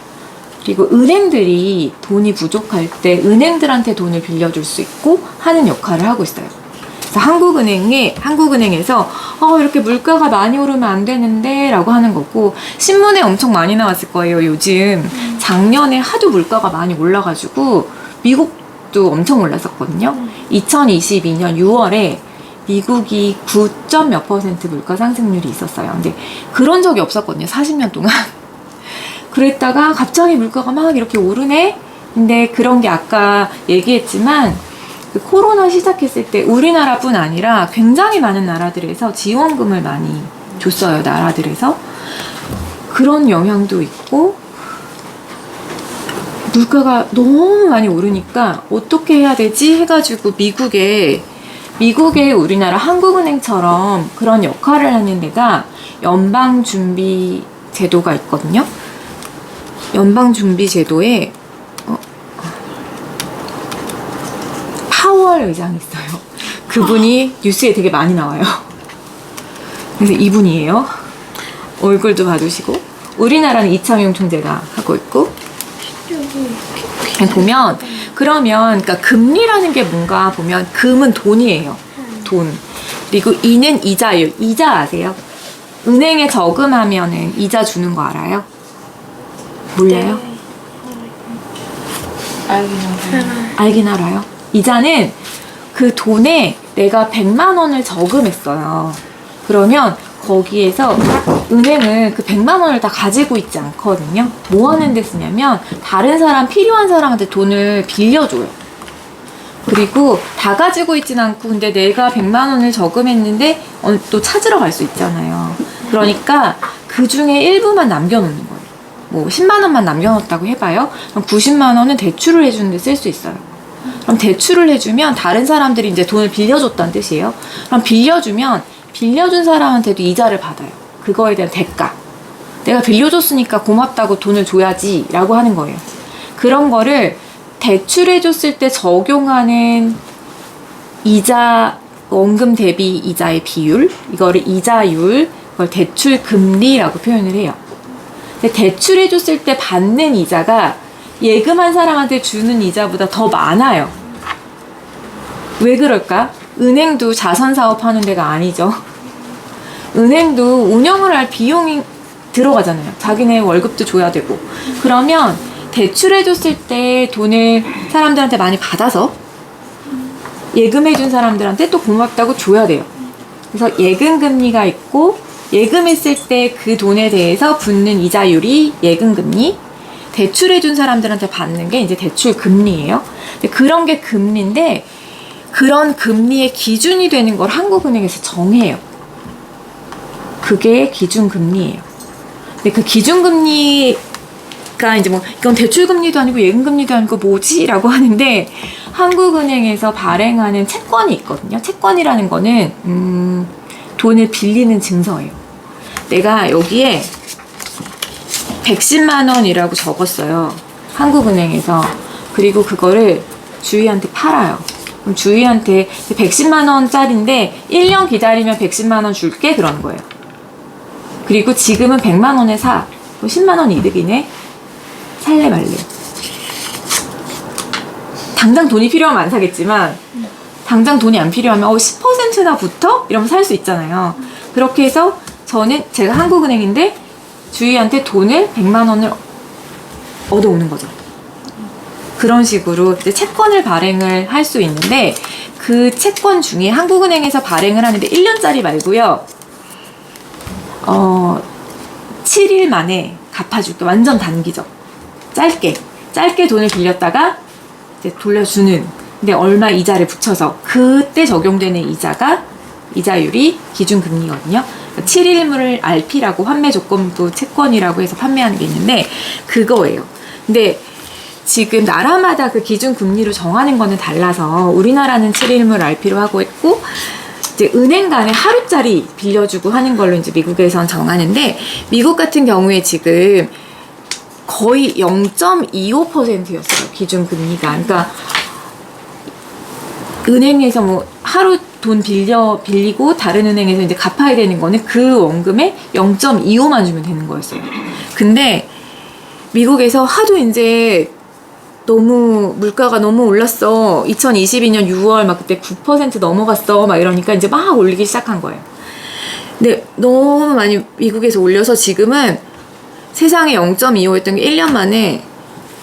[SPEAKER 1] 그리고 은행들이 돈이 부족할 때 은행들한테 돈을 빌려줄 수 있고 하는 역할을 하고 있어요. 그래서 한국은행에서 이렇게 물가가 많이 오르면 안 되는데 라고 하는 거고, 신문에 엄청 많이 나왔을 거예요. 요즘 작년에 하도 물가가 많이 올라가지고 미국도 엄청 올랐었거든요. 2022년 6월에 미국이 9몇 % 물가 상승률이 있었어요. 근데 그런 적이 없었거든요. 40년 동안. 그랬다가 갑자기 물가가 막 이렇게 오르네? 근데 그런 게 아까 얘기했지만 그 코로나 시작했을 때 우리나라뿐 아니라 굉장히 많은 나라들에서 지원금을 많이 줬어요. 나라들에서. 그런 영향도 있고, 물가가 너무 많이 오르니까 어떻게 해야 되지? 해가지고 미국에 우리나라 한국은행처럼 그런 역할을 하는 데가 연방준비제도가 있거든요. 연방준비제도에 파월 의장이 있어요. 그분이 뉴스에 되게 많이 나와요. 그래서 이분이에요. 얼굴도 봐주시고 우리나라는 이창용 총재가 하고 있고 보면 그러면 그러니까 금리라는 게 뭔가 보면 금은 돈이에요. 돈. 그리고 이는 이자율. 이자 아세요? 은행에 저금하면은 이자 주는 거 알아요? 몰라요? 알긴 알아요. 이자는 그 돈에 내가 100만 원을 저금했어요. 그러면 거기에서 은행은 그 100만 원을 다 가지고 있지 않거든요. 뭐 하는 데 쓰냐면 다른 사람, 필요한 사람한테 돈을 빌려줘요. 그리고 다 가지고 있진 않고 근데 내가 100만 원을 저금했는데 또 찾으러 갈 수 있잖아요. 그러니까 그 중에 일부만 남겨놓는 거예요. 뭐 10만 원만 남겨놓았다고 해봐요. 그럼 90만 원은 대출을 해주는데 쓸 수 있어요. 그럼 대출을 해주면 다른 사람들이 이제 돈을 빌려줬다는 뜻이에요. 그럼 빌려준 사람한테도 이자를 받아요. 그거에 대한 대가. 내가 빌려줬으니까 고맙다고 돈을 줘야지 라고 하는 거예요. 그런 거를 대출해줬을 때 적용하는 이자, 원금 대비 이자의 비율, 이거를 이자율, 그걸 대출 금리라고 표현을 해요. 근데 대출해줬을 때 받는 이자가 예금한 사람한테 주는 이자보다 더 많아요. 왜 그럴까? 은행도 자선 사업하는 데가 아니죠. 은행도 운영을 할 비용이 들어가잖아요. 자기네 월급도 줘야 되고. 그러면 대출해줬을 때 돈을 사람들한테 많이 받아서 예금해준 사람들한테 또 고맙다고 줘야 돼요. 그래서 예금금리가 있고 예금했을 때 그 돈에 대해서 붙는 이자율이 예금금리, 대출해준 사람들한테 받는 게 이제 대출금리예요. 그런 게 금리인데 그런 금리의 기준이 되는 걸 한국은행에서 정해요. 그게 기준금리예요. 근데 그 기준금리가 이제 뭐 이건 대출금리도 아니고 예금금리도 아니고 뭐지? 라고 하는데 한국은행에서 발행하는 채권이 있거든요. 채권이라는 거는 돈을 빌리는 증서예요. 내가 여기에 110만 원이라고 적었어요. 한국은행에서. 그리고 그거를 주희한테 팔아요. 그럼 주희한테 110만 원짜리인데 1년 기다리면 110만 원 줄게 그러는 거예요. 그리고 지금은 100만 원에 사. 그럼 10만 원 이득이네. 살래 말래. 당장 돈이 필요하면 안 사겠지만 당장 돈이 안 필요하면 10%나 붙어? 이러면 살 수 있잖아요. 그렇게 해서 제가 한국은행인데 주희한테 돈을 100만 원을 얻어오는 거죠. 그런 식으로 이제 채권을 발행을 할 수 있는데 그 채권 중에 한국은행에서 발행을 하는데 1년짜리 말고요. 7일 만에 갚아줄게. 완전 단기적. 짧게 돈을 빌렸다가 이제 돌려주는. 근데 얼마 이자를 붙여서 그때 적용되는 이자율이 기준금리거든요. 7일물 RP라고 환매조건부 채권이라고 해서 판매하는 게 있는데 그거예요. 근데 지금 나라마다 그 기준금리로 정하는 거는 달라서 우리나라는 7일물 RP로 하고 있고 이제 은행 간에 하루짜리 빌려주고 하는 걸로 이제 미국에선 정하는데 미국 같은 경우에 지금 거의 0.25%였어요. 기준금리가. 그러니까 은행에서 뭐 하루 돈 빌리고 다른 은행에서 이제 갚아야 되는 거는 그 원금의 0.25만 주면 되는 거였어요. 근데 미국에서 하도 이제 너무 물가가 너무 올랐어. 2022년 6월 막 그때 9% 넘어갔어. 막 이러니까 이제 막 올리기 시작한 거예요. 근데 너무 많이 미국에서 올려서 지금은 세상에 0.25였던 게 1년 만에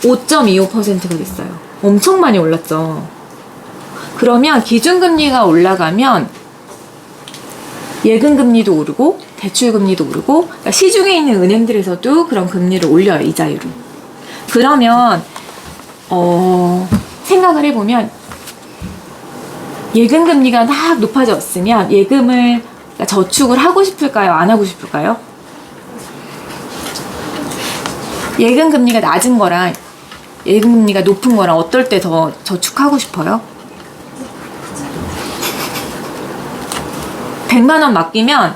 [SPEAKER 1] 5.25%가 됐어요. 엄청 많이 올랐죠. 그러면 기준금리가 올라가면 예금금리도 오르고 대출금리도 오르고 그러니까 시중에 있는 은행들에서도 그런 금리를 올려요. 이자율을. 그러면 생각을 해보면 예금금리가 막 높아졌으면 예금을 그러니까 저축을 하고 싶을까요? 안 하고 싶을까요? 예금금리가 낮은 거랑 예금금리가 높은 거랑 어떨 때 더 저축하고 싶어요? 100만 원 맡기면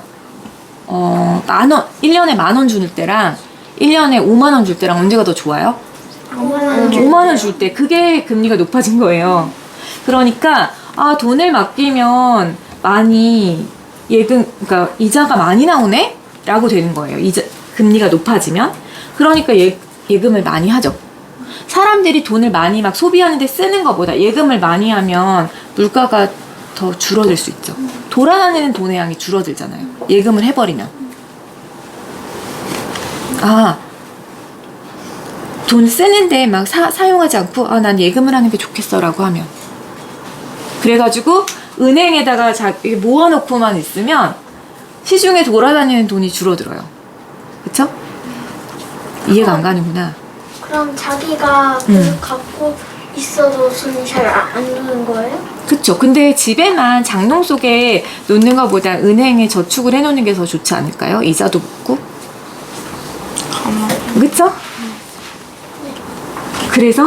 [SPEAKER 1] 1년에 10,000원 줄 때랑 1년에 5만 원 줄 때랑 언제가 더 좋아요? 5만 원 줄 때. 그게 금리가 높아진 거예요. 그러니까 아, 돈을 맡기면 많이 그러니까 이자가 많이 나오네? 라고 되는 거예요. 금리가 높아지면. 그러니까 예금을 많이 하죠. 사람들이 돈을 많이 막 소비하는데 쓰는 것보다 예금을 많이 하면 물가가 더 줄어들 수 있죠. 돌아다니는 돈의 양이 줄어들잖아요. 예금을 해버리면. 아, 돈 쓰는데 막 사용하지 않고, 아, 난 예금을 하는 게 좋겠어 라고 하면. 그래가지고 은행에다가 모아놓고만 있으면 시중에 돌아다니는 돈이 줄어들어요. 그쵸? 이해가 안 가는구나.
[SPEAKER 2] 그럼 자기가 갖고 있어도 돈이 잘 안 드는 거예요?
[SPEAKER 1] 그쵸. 근데 집에만 장롱 속에 놓는 것보다 은행에 저축을 해놓는 게 더 좋지 않을까요? 이자도 붙고. 그쵸? 그래서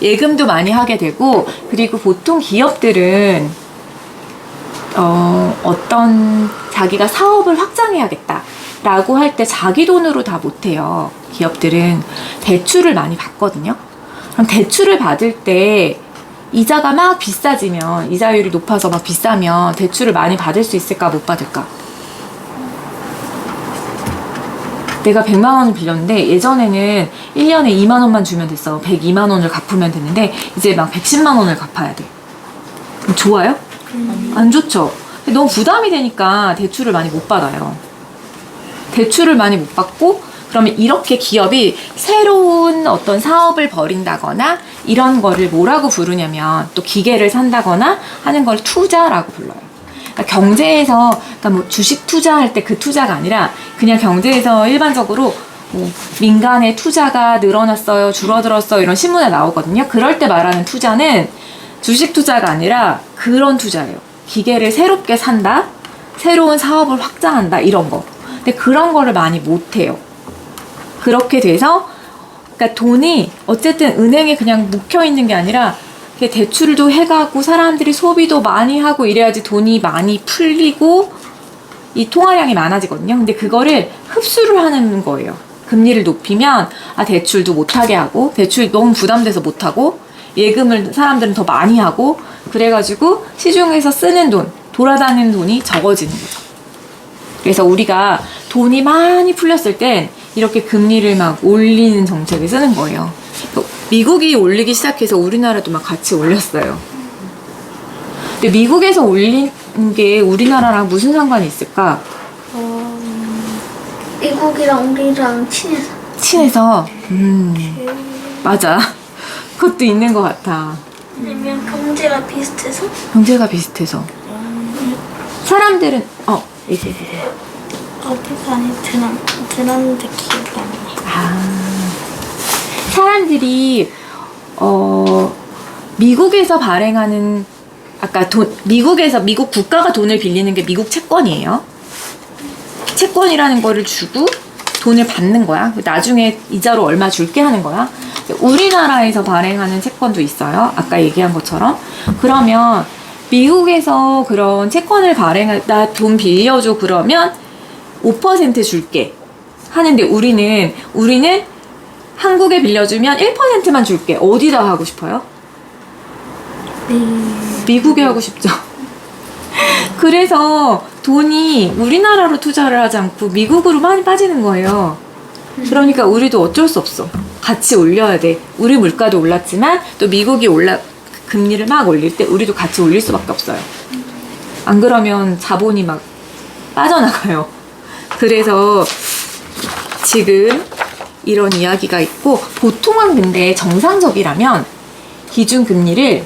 [SPEAKER 1] 예금도 많이 하게 되고, 그리고 보통 기업들은 어떤 자기가 사업을 확장해야겠다 라고 할 때 자기 돈으로 다 못해요. 기업들은 대출을 많이 받거든요. 그럼 대출을 받을 때 이자가 막 비싸지면, 이자율이 높아서 막 비싸면 대출을 많이 받을 수 있을까 못 받을까? 내가 100만 원을 빌렸는데 예전에는 1년에 2만 원만 주면 됐어. 102만 원을 갚으면 됐는데 이제 막 110만 원을 갚아야 돼. 좋아요? 안 좋죠. 너무 부담이 되니까 대출을 많이 못 받아요. 대출을 많이 못 받고, 그러면 이렇게 기업이 새로운 어떤 사업을 벌인다거나 이런 거를 뭐라고 부르냐면, 또 기계를 산다거나 하는 걸 투자라고 불러요. 그러니까 경제에서, 그러니까 뭐 주식 투자할 때 그 투자가 아니라 그냥 경제에서 일반적으로 뭐 민간의 투자가 늘어났어요, 줄어들었어요, 이런 신문에 나오거든요. 그럴 때 말하는 투자는 주식 투자가 아니라 그런 투자예요. 기계를 새롭게 산다, 새로운 사업을 확장한다, 이런 거. 근데 그런 거를 많이 못 해요. 그렇게 돼서, 그러니까 돈이 어쨌든 은행에 그냥 묵혀 있는 게 아니라 대출도 해가고 사람들이 소비도 많이 하고 이래야지 돈이 많이 풀리고 이 통화량이 많아지거든요. 근데 그거를 흡수를 하는 거예요. 금리를 높이면 대출도 못하게 하고, 대출 너무 부담돼서 못하고, 예금을 사람들은 더 많이 하고, 그래가지고 시중에서 쓰는 돈, 돌아다니는 돈이 적어지는 거죠. 그래서 우리가 돈이 많이 풀렸을 땐 이렇게 금리를 막 올리는 정책을 쓰는 거예요. 미국이 올리기 시작해서 우리나라도 막 같이 올렸어요. 근데 미국에서 올린 게 우리나라랑 무슨 상관이 있을까?
[SPEAKER 2] 미국이랑 우리랑 친해서.
[SPEAKER 1] 친해서? 맞아. 그것도 있는 것 같아.
[SPEAKER 2] 아니면 경제가 비슷해서?
[SPEAKER 1] 경제가 비슷해서. 사람들은, 얘기해.
[SPEAKER 2] 어디서 아니 들었는데 기억이 안 나.
[SPEAKER 1] 사람들이 미국에서 발행하는, 아까 미국 국가가 돈을 빌리는 게 미국 채권이에요. 채권이라는 거를 주고 돈을 받는 거야. 나중에 이자로 얼마 줄게 하는 거야. 우리나라에서 발행하는 채권도 있어요. 아까 얘기한 것처럼. 그러면 미국에서 그런 채권을 나 돈 빌려줘 그러면 5% 줄게 하는데, 우리는 한국에 빌려주면 1%만 줄게. 어디다 하고 싶어요? 미국에 하고 싶죠. 그래서 돈이 우리나라로 투자를 하지 않고 미국으로 많이 빠지는 거예요. 그러니까 우리도 어쩔 수 없어. 같이 올려야 돼. 우리 물가도 올랐지만 또 미국이 금리를 막 올릴 때 우리도 같이 올릴 수밖에 없어요. 안 그러면 자본이 막 빠져나가요. 그래서 지금 이런 이야기가 있고, 보통은 근데 정상적이라면 기준금리를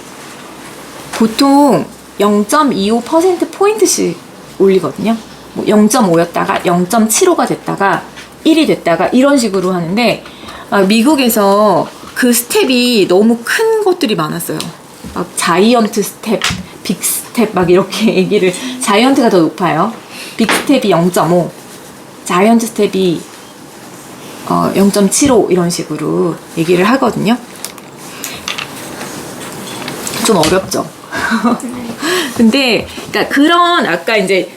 [SPEAKER 1] 보통 0.25%포인트씩 올리거든요. 뭐 0.5였다가 0.75가 됐다가 1이 됐다가 이런 식으로 하는데, 미국에서 그 스텝이 너무 큰 것들이 많았어요. 막 자이언트 스텝, 빅 스텝 막 이렇게 얘기를, 자이언트가 더 높아요. 빅 스텝이 0.5, 자이언트 스텝이 0.75 이런 식으로 얘기를 하거든요. 좀 어렵죠. 근데 그러니까 그런, 아까 이제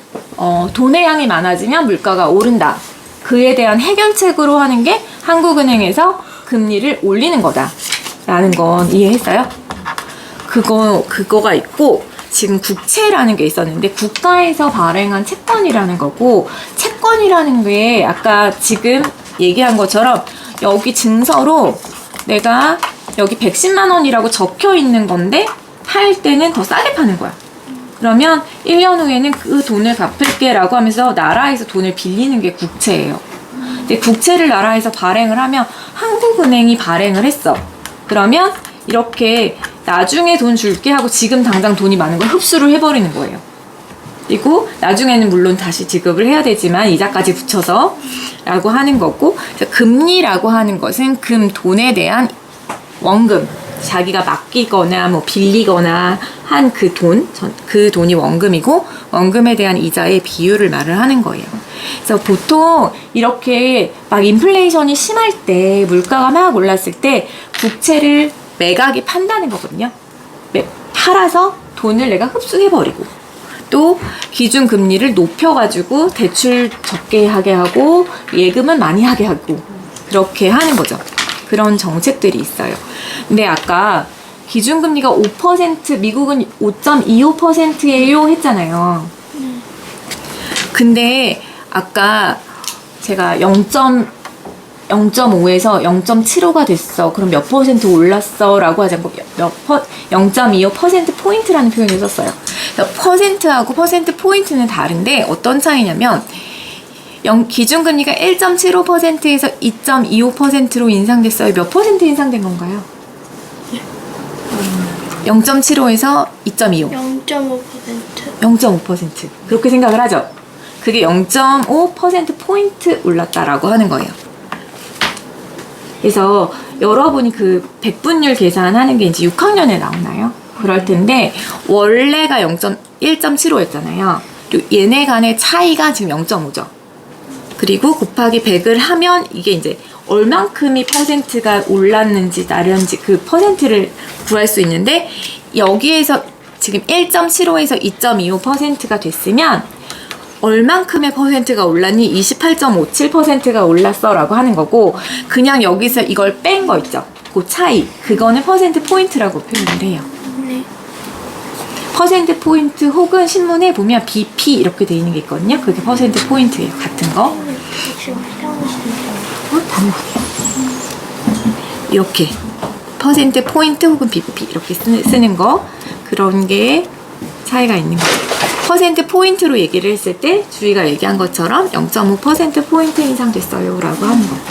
[SPEAKER 1] 돈의 양이 많아지면 물가가 오른다, 그에 대한 해결책으로 하는 게 한국은행에서 금리를 올리는 거다 라는 건 이해했어요? 그거가 있고, 지금 국채라는 게 있었는데, 국가에서 발행한 채권이라는 거고, 채권이라는 게 아까 지금 얘기한 것처럼 여기 증서로 내가 여기 110만 원이라고 적혀 있는 건데, 팔 때는 더 싸게 파는 거야. 그러면 1년 후에는 그 돈을 갚을게 라고 하면서 나라에서 돈을 빌리는 게 국채예요. 근데 국채를 나라에서 발행을 하면 한국은행이 발행을 했어. 그러면 이렇게 나중에 돈 줄게 하고 지금 당장 돈이 많은 걸 흡수를 해버리는 거예요. 그리고 나중에는 물론 다시 지급을 해야 되지만 이자까지 붙여서 라고 하는 거고, 금리라고 하는 것은 돈에 대한 원금, 자기가 맡기거나 뭐 빌리거나 한 그 돈이 원금이고, 원금에 대한 이자의 비율을 말을 하는 거예요. 그래서 보통 이렇게 막 인플레이션이 심할 때, 물가가 막 올랐을 때 국채를 매각이 판다는 거거든요. 팔아서 돈을 내가 흡수해버리고, 또 기준금리를 높여가지고 대출 적게 하게 하고 예금은 많이 하게 하고, 그렇게 하는 거죠. 그런 정책들이 있어요. 근데 아까 기준금리가 5%, 미국은 5.25%예요 했잖아요. 근데 아까 제가 0.5에서 0.75가 됐어. 그럼 몇 퍼센트 올랐어? 라고 하지 않고 0.25% 포인트라는 표현을 썼어요. 퍼센트하고 퍼센트 포인트는 다른데 어떤 차이냐면, 기준금리가 1.75%에서 2.25%로 인상됐어요. 몇 퍼센트 인상된 건가요? 0.75에서 2.25.
[SPEAKER 2] 0.5%.
[SPEAKER 1] 0.5%. 그렇게 생각을 하죠. 그게 0.5% 포인트 올랐다라고 하는 거예요. 그래서 여러분이 그 백분율 계산하는 게 이제 6학년에 나오나요? 그럴 텐데, 원래가 1.75였잖아요. 그리고 얘네 간의 차이가 지금 0.5죠. 그리고 곱하기 100을 하면 이게 이제 얼만큼이 퍼센트가 올랐는지 나른지 그 퍼센트를 구할 수 있는데, 여기에서 지금 1.75에서 2.25%가 됐으면 얼만큼의 퍼센트가 올랐니? 28.57%가 올랐어 라고 하는 거고, 그냥 여기서 이걸 뺀 거 있죠. 그 차이, 그거는 퍼센트 포인트라고 표현을 해요.
[SPEAKER 2] 네.
[SPEAKER 1] 퍼센트 포인트 혹은 신문에 보면 BP 이렇게 돼 있는 게 있거든요. 그게 퍼센트 포인트예요. 같은 거.
[SPEAKER 2] 지금 사용하시는
[SPEAKER 1] 이렇게 퍼센트 포인트 혹은 BP 이렇게 쓰는 거, 그런 게 차이가 있는 거예요. 퍼센트 포인트로 얘기를 했을 때 주희가 얘기한 것처럼 0.5% 포인트 인상됐어요 라고 하는 거예요.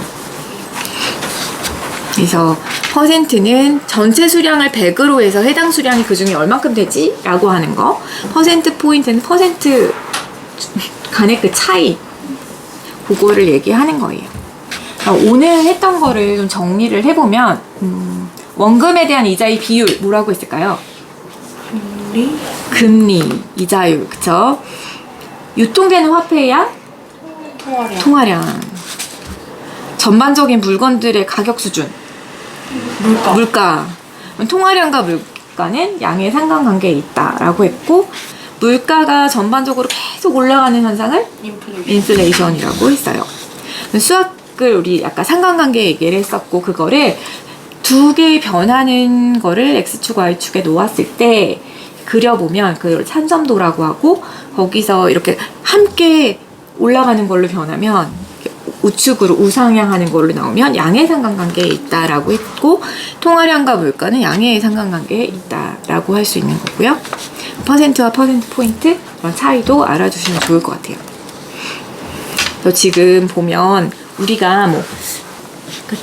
[SPEAKER 1] 그래서 퍼센트는 전체 수량을 100으로 해서 해당 수량이 그 중에 얼만큼 되지? 라고 하는 거. 퍼센트 포인트는 퍼센트 간의 그 차이, 그거를 얘기하는 거예요. 오늘 했던 거를 좀 정리를 해보면, 원금에 대한 이자의 비율 뭐라고 했을까요? 금리, 이자율, 그쵸? 유통되는 화폐의 양? 통화량. 전반적인 물건들의 가격 수준. 물가. 통화량과 물가는 양의 상관관계에 있다라고 했고, 물가가 전반적으로 계속 올라가는 현상을 인플레이션이라고 했어요. 수학을 우리 아까 상관관계 얘기를 했었고, 그거를 두 개의 변하는 거를 X축, Y축에 놓았을 때 그려보면 그걸 산점도라고 하고, 거기서 이렇게 함께 올라가는 걸로 변하면 우측으로 우상향하는 걸로 나오면 양의 상관관계에 있다라고 했고, 통화량과 물가는 양의 상관관계에 있다라고 할 수 있는 거고요. 퍼센트와 퍼센트 포인트 그런 차이도 알아두시면 좋을 것 같아요. 그래서 지금 보면 우리가 뭐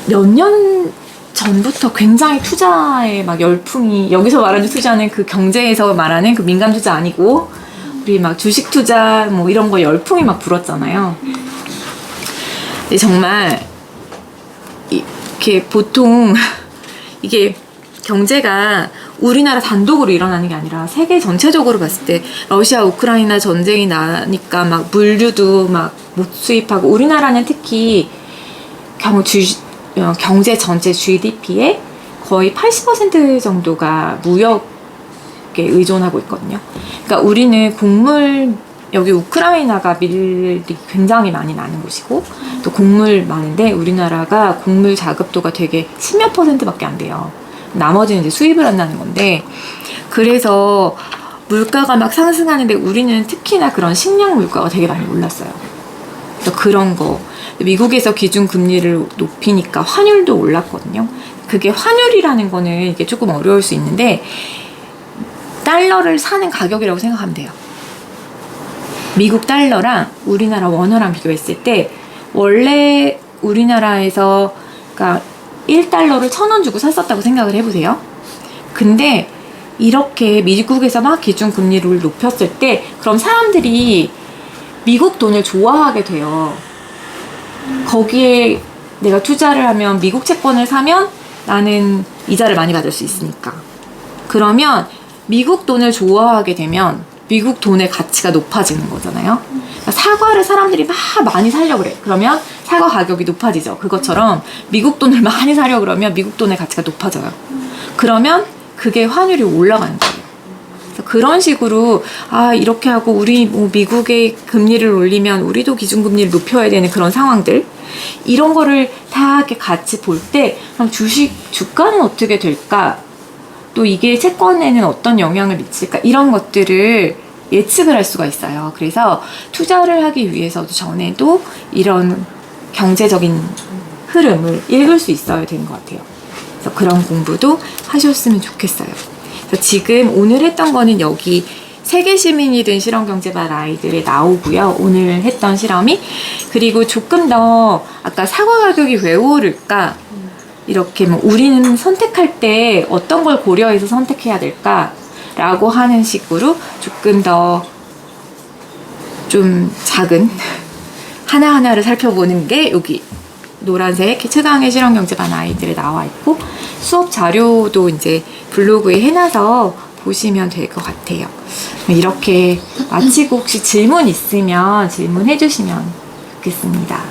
[SPEAKER 1] 몇 년 전부터 굉장히 투자에 막 열풍이, 여기서 말하는 투자는 그 경제에서 말하는 그 민간 투자 아니고 우리 막 주식 투자 뭐 이런 거 열풍이 막 불었잖아요. 근데 정말 이렇게 보통 이게 경제가 우리나라 단독으로 일어나는 게 아니라 세계 전체적으로 봤을 때 러시아 우크라이나 전쟁이 나니까 막 물류도 막 못 수입하고, 우리나라는 특히 경제 전체 GDP의 거의 80% 정도가 무역에 의존하고 있거든요. 그러니까 우리는 여기 우크라이나가 밀이 굉장히 많이 나는 곳이고, 또 곡물 많은데 우리나라가 곡물 자급도가 되게 10몇%밖에 안 돼요. 나머지는 이제 수입을 한다는 건데, 그래서 물가가 막 상승하는데 우리는 특히나 그런 식량 물가가 되게 많이 올랐어요. 그래서 그런 거. 미국에서 기준 금리를 높이니까 환율도 올랐거든요. 그게 환율이라는 거는 이게 조금 어려울 수 있는데, 달러를 사는 가격이라고 생각하면 돼요. 미국 달러랑 우리나라 원화랑 비교했을 때 원래 우리나라에서 그러니까 1달러를 1,000원 주고 샀었다고 생각을 해보세요. 근데 이렇게 미국에서 막 기준금리를 높였을 때 그럼 사람들이 미국 돈을 좋아하게 돼요. 거기에 내가 투자를 하면 미국 채권을 사면 나는 이자를 많이 받을 수 있으니까. 그러면 미국 돈을 좋아하게 되면 미국 돈의 가치가 높아지는 거잖아요. 그러니까 사과를 사람들이 막 많이 사려고 그래. 그러면 사과 가격이 높아지죠. 그것처럼 미국 돈을 많이 사려고 그러면 미국 돈의 가치가 높아져요. 그러면 그게 환율이 올라가는 거예요. 그래서 그런 식으로 이렇게 하고 우리 뭐 미국의 금리를 올리면 우리도 기준금리를 높여야 되는 그런 상황들, 이런 거를 다 이렇게 같이 볼 때 그럼 주가는 어떻게 될까? 또 이게 채권에는 어떤 영향을 미칠까? 이런 것들을 예측을 할 수가 있어요. 그래서 투자를 하기 위해서도 전에도 이런 경제적인 흐름을 읽을 수 있어야 되는 것 같아요. 그래서 그런 공부도 하셨으면 좋겠어요. 그래서 지금 오늘 했던 거는 여기 세계 시민이 된 실험경제반 아이들에 나오고요. 오늘 했던 실험이. 그리고 조금 더 아까 사과 가격이 왜 오를까? 이렇게 뭐 우리는 선택할 때 어떤 걸 고려해서 선택해야 될까라고 하는 식으로 조금 더 좀 작은 하나하나를 살펴보는 게 여기 노란색 최강의 실험경제반 아이들에 나와 있고, 수업 자료도 이제 블로그에 해놔서 보시면 될 것 같아요. 이렇게 마치고 혹시 질문 있으면 질문해 주시면 좋겠습니다.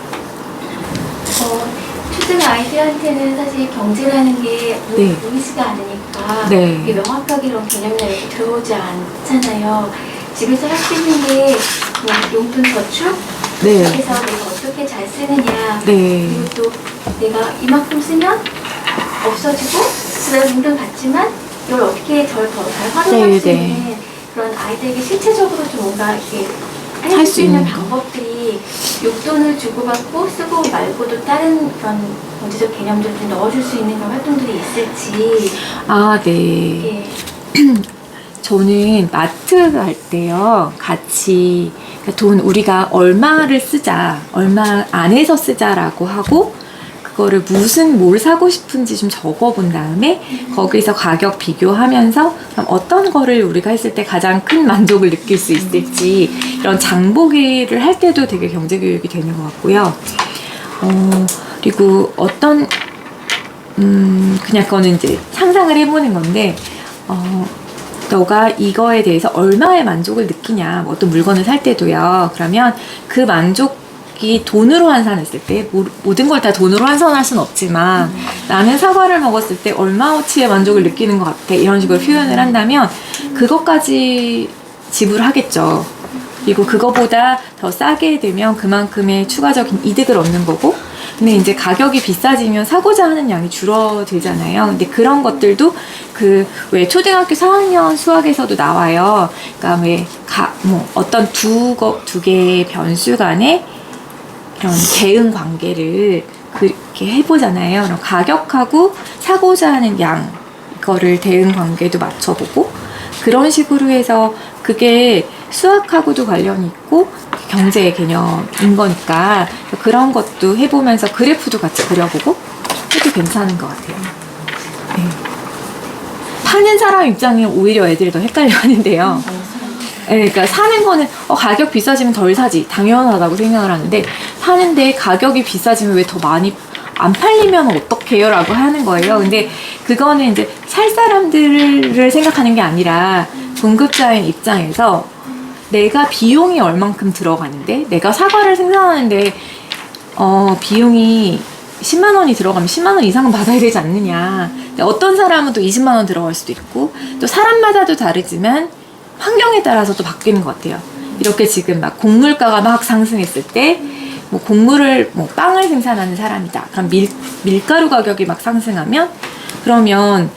[SPEAKER 5] 초등 아이들한테는 사실 경제라는 게
[SPEAKER 1] 네.
[SPEAKER 5] 보이지가 않으니까
[SPEAKER 1] 네.
[SPEAKER 5] 이게 명확하게 이런 개념이나 이렇게 들어오지 않잖아요. 집에서 할 수 있는 게 뭐 용돈 저축?
[SPEAKER 1] 네.
[SPEAKER 5] 해서 내가 어떻게 잘 쓰느냐,
[SPEAKER 1] 네.
[SPEAKER 5] 그리고 또 내가 이만큼 쓰면 없어지고 그다음 용돈 받지만 이걸 어떻게 더 잘 활용할
[SPEAKER 1] 네,
[SPEAKER 5] 수
[SPEAKER 1] 네.
[SPEAKER 5] 있는 그런 아이들에게 실체적으로 좀 뭔가 이렇게
[SPEAKER 1] 할
[SPEAKER 5] 할
[SPEAKER 1] 수
[SPEAKER 5] 수 있는
[SPEAKER 1] 있는 거.
[SPEAKER 5] 방법들이 용돈을 주고받고 쓰고 말고도 다른 그런 경제적 개념들을 좀 넣어줄 수 있는 그런 활동들이 있을지.
[SPEAKER 1] 네.
[SPEAKER 5] 예.
[SPEAKER 1] 저는 마트 갈 때요, 같이 돈 우리가 얼마를 쓰자, 얼마 안에서 쓰자라고 하고, 그거를 뭘 사고 싶은지 좀 적어본 다음에 거기서 가격 비교하면서 그럼 어떤 거를 우리가 했을 때 가장 큰 만족을 느낄 수 있을지, 이런 장보기를 할 때도 되게 경제교육이 되는 것 같고요. 그리고 어떤 그냥 그거는 이제 상상을 해보는 건데, 너가 이거에 대해서 얼마의 만족을 느끼냐, 뭐 어떤 물건을 살 때도요. 그러면 그 만족이 돈으로 환산했을 때, 모든 걸 다 돈으로 환산할 수는 없지만, 나는 사과를 먹었을 때 얼마어치의 만족을 느끼는 것 같아, 이런 식으로 표현을 한다면 그것까지 지불하겠죠. 그리고 그거보다 더 싸게 되면 그만큼의 추가적인 이득을 얻는 거고, 근데 이제 가격이 비싸지면 사고자 하는 양이 줄어들잖아요. 근데 그런 것들도 왜 초등학교 4학년 수학에서도 나와요. 그러니까 뭐 어떤 두 개의 변수 간의 그런 대응 관계를 그렇게 해보잖아요. 그럼 가격하고 사고자 하는 양, 이거를 대응 관계도 맞춰보고, 그런 식으로 해서 그게 수학하고도 관련이 있고 경제의 개념인 거니까 그런 것도 해보면서 그래프도 같이 그려보고 해도 괜찮은 것 같아요. 네. 파는 사람 입장에 오히려 애들이 더 헷갈려 하는데요. 네, 그러니까 사는 거는 가격 비싸지면 덜 사지, 당연하다고 생각을 하는데, 파는데 가격이 비싸지면 왜 더 많이 안 팔리면 어떡해요? 라고 하는 거예요. 근데 그거는 이제 살 사람들을 생각하는 게 아니라 공급자의 입장에서 내가 비용이 얼만큼 들어가는데, 내가 사과를 생산하는데 비용이 10만 원이 들어가면 10만 원 이상은 받아야 되지 않느냐. 어떤 사람은 또 20만 원 들어갈 수도 있고, 또 사람마다도 다르지만 환경에 따라서 또 바뀌는 것 같아요. 이렇게 지금 막 곡물가가 막 상승했을 때, 뭐 빵을 생산하는 사람이다. 그럼 밀가루 가격이 막 상승하면, 그러면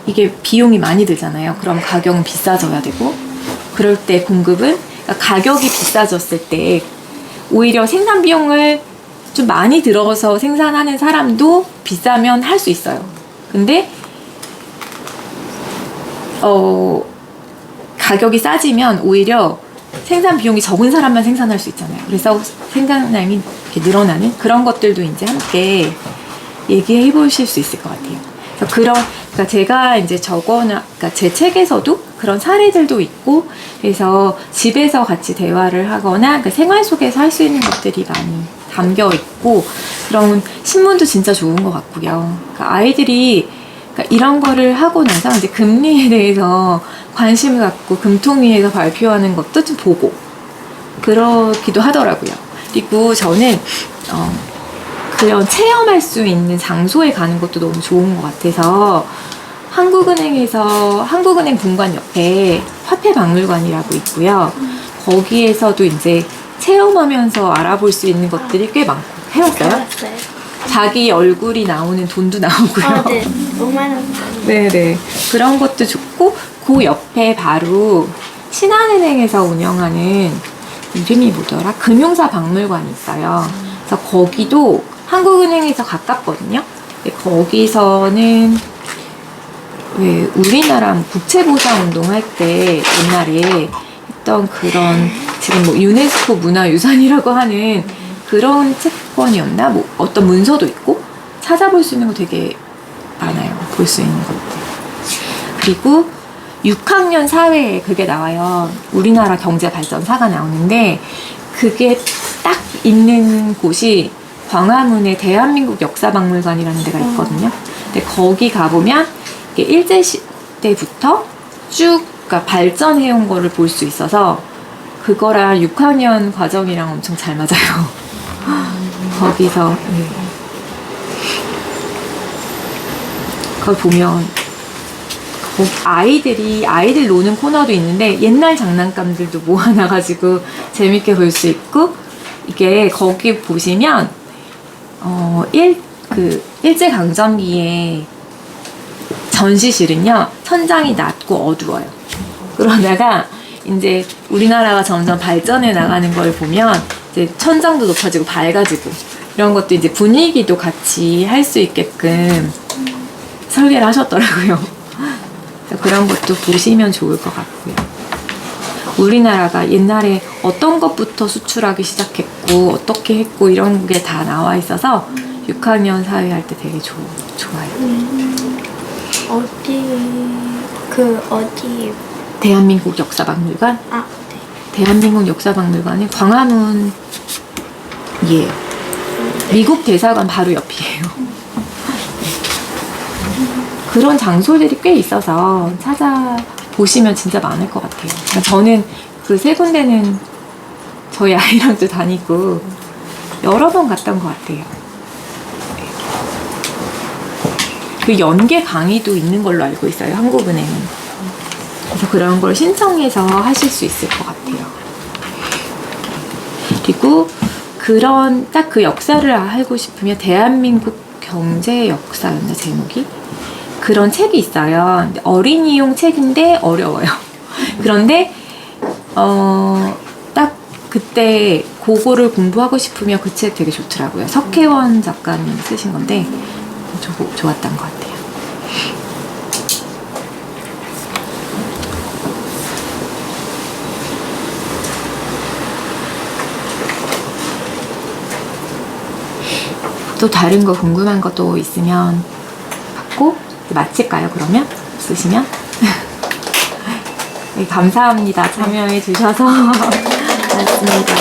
[SPEAKER 1] 이게 비용이 많이 들잖아요. 그럼 가격은 비싸져야 되고, 그럴 때 공급은, 그러니까 가격이 비싸졌을 때 오히려 생산 비용을 좀 많이 들어서 생산하는 사람도 비싸면 할 수 있어요. 근데 가격이 싸지면 오히려 생산 비용이 적은 사람만 생산할 수 있잖아요. 그래서 생산량이 이렇게 늘어나는 그런 것들도 이제 함께 얘기해 보실 수 있을 것 같아요. 그래서 그러니까 제가 이제 그러니까 제 책에서도 그런 사례들도 있고, 그래서 집에서 같이 대화를 하거나 그 생활 속에서 할 수 있는 것들이 많이 담겨 있고, 그런 신문도 진짜 좋은 것 같고요. 그러니까 아이들이 그러니까 이런 거를 하고 나서 이제 금리에 대해서 관심을 갖고 금통위에서 발표하는 것도 좀 보고 그러기도 하더라고요. 그리고 저는 그런 체험할 수 있는 장소에 가는 것도 너무 좋은 것 같아서 한국은행 분관 옆에 화폐박물관이라고 있고요. 거기에서도 이제 체험하면서 알아볼 수 있는 것들이 꽤 많고 해봤어요?
[SPEAKER 2] 알았어요.
[SPEAKER 1] 자기 얼굴이 나오는 돈도 나오고요.
[SPEAKER 2] 네. 5만 원.
[SPEAKER 1] 네네. 그런 것도 좋고, 그 옆에 바로 신한은행에서 운영하는 이름이 뭐더라? 금융사 박물관이 있어요. 그래서 거기도 한국은행에서 가깝거든요. 근데 거기서는 왜 우리나라 국채보상 운동할 때 옛날에 했던 그런 지금 뭐 유네스코 문화유산이라고 하는 그런 채권이었나? 뭐 어떤 문서도 있고 찾아볼 수 있는 거 되게 많아요. 볼 수 있는 것들. 그리고 6학년 사회에 그게 나와요. 우리나라 경제발전사가 나오는데 그게 딱 있는 곳이 광화문에 대한민국 역사박물관이라는 데가 있거든요. 근데 거기 가보면 일제시대부터 쭉 그러니까 발전해온 거를 볼 수 있어서 그거랑 6학년 과정이랑 엄청 잘 맞아요. 거기서 그걸 보면 아이들 노는 코너도 있는데 옛날 장난감들도 모아놔가지고 재밌게 볼 수 있고, 이게 거기 보시면 일제강점기에 전시실은요 천장이 낮고 어두워요. 그러다가 이제 우리나라가 점점 발전해 나가는 걸 보면 이제 천장도 높아지고 밝아지고 이런 것도 이제 분위기도 같이 할 수 있게끔 설계를 하셨더라고요. 그런 것도 보시면 좋을 것 같고요. 우리나라가 옛날에 어떤 것부터 수출하기 시작했고 어떻게 했고 이런 게 다 나와 있어서 6학년 사회 할 때 되게 좋아요.
[SPEAKER 2] 어디?
[SPEAKER 1] 대한민국 역사박물관?
[SPEAKER 2] 아, 네.
[SPEAKER 1] 대한민국 역사박물관은 광화문이에요. 미국 대사관 바로 옆이에요. 그런 장소들이 꽤 있어서 찾아보시면 진짜 많을 것 같아요. 그러니까 저는 그 세 군데는 저희 아이랑도 다니고 여러 번 갔던 것 같아요. 그 연계 강의도 있는 걸로 알고 있어요, 한국은행은. 그래서 그런 걸 신청해서 하실 수 있을 것 같아요. 그리고 그런 딱 그 역사를 알고 싶으면 대한민국 경제 역사였나 제목이? 그런 책이 있어요. 근데 어린이용 책인데 어려워요. 그런데 딱 그때 그거를 공부하고 싶으면 그 책 되게 좋더라고요. 석혜원 작가님 쓰신 건데 좋았던 것 같아요. 또 다른 거 궁금한 것도 있으면 받고 마칠까요? 그러면 없으시면 네, 감사합니다. 참여해 주셔서 고맙습니다.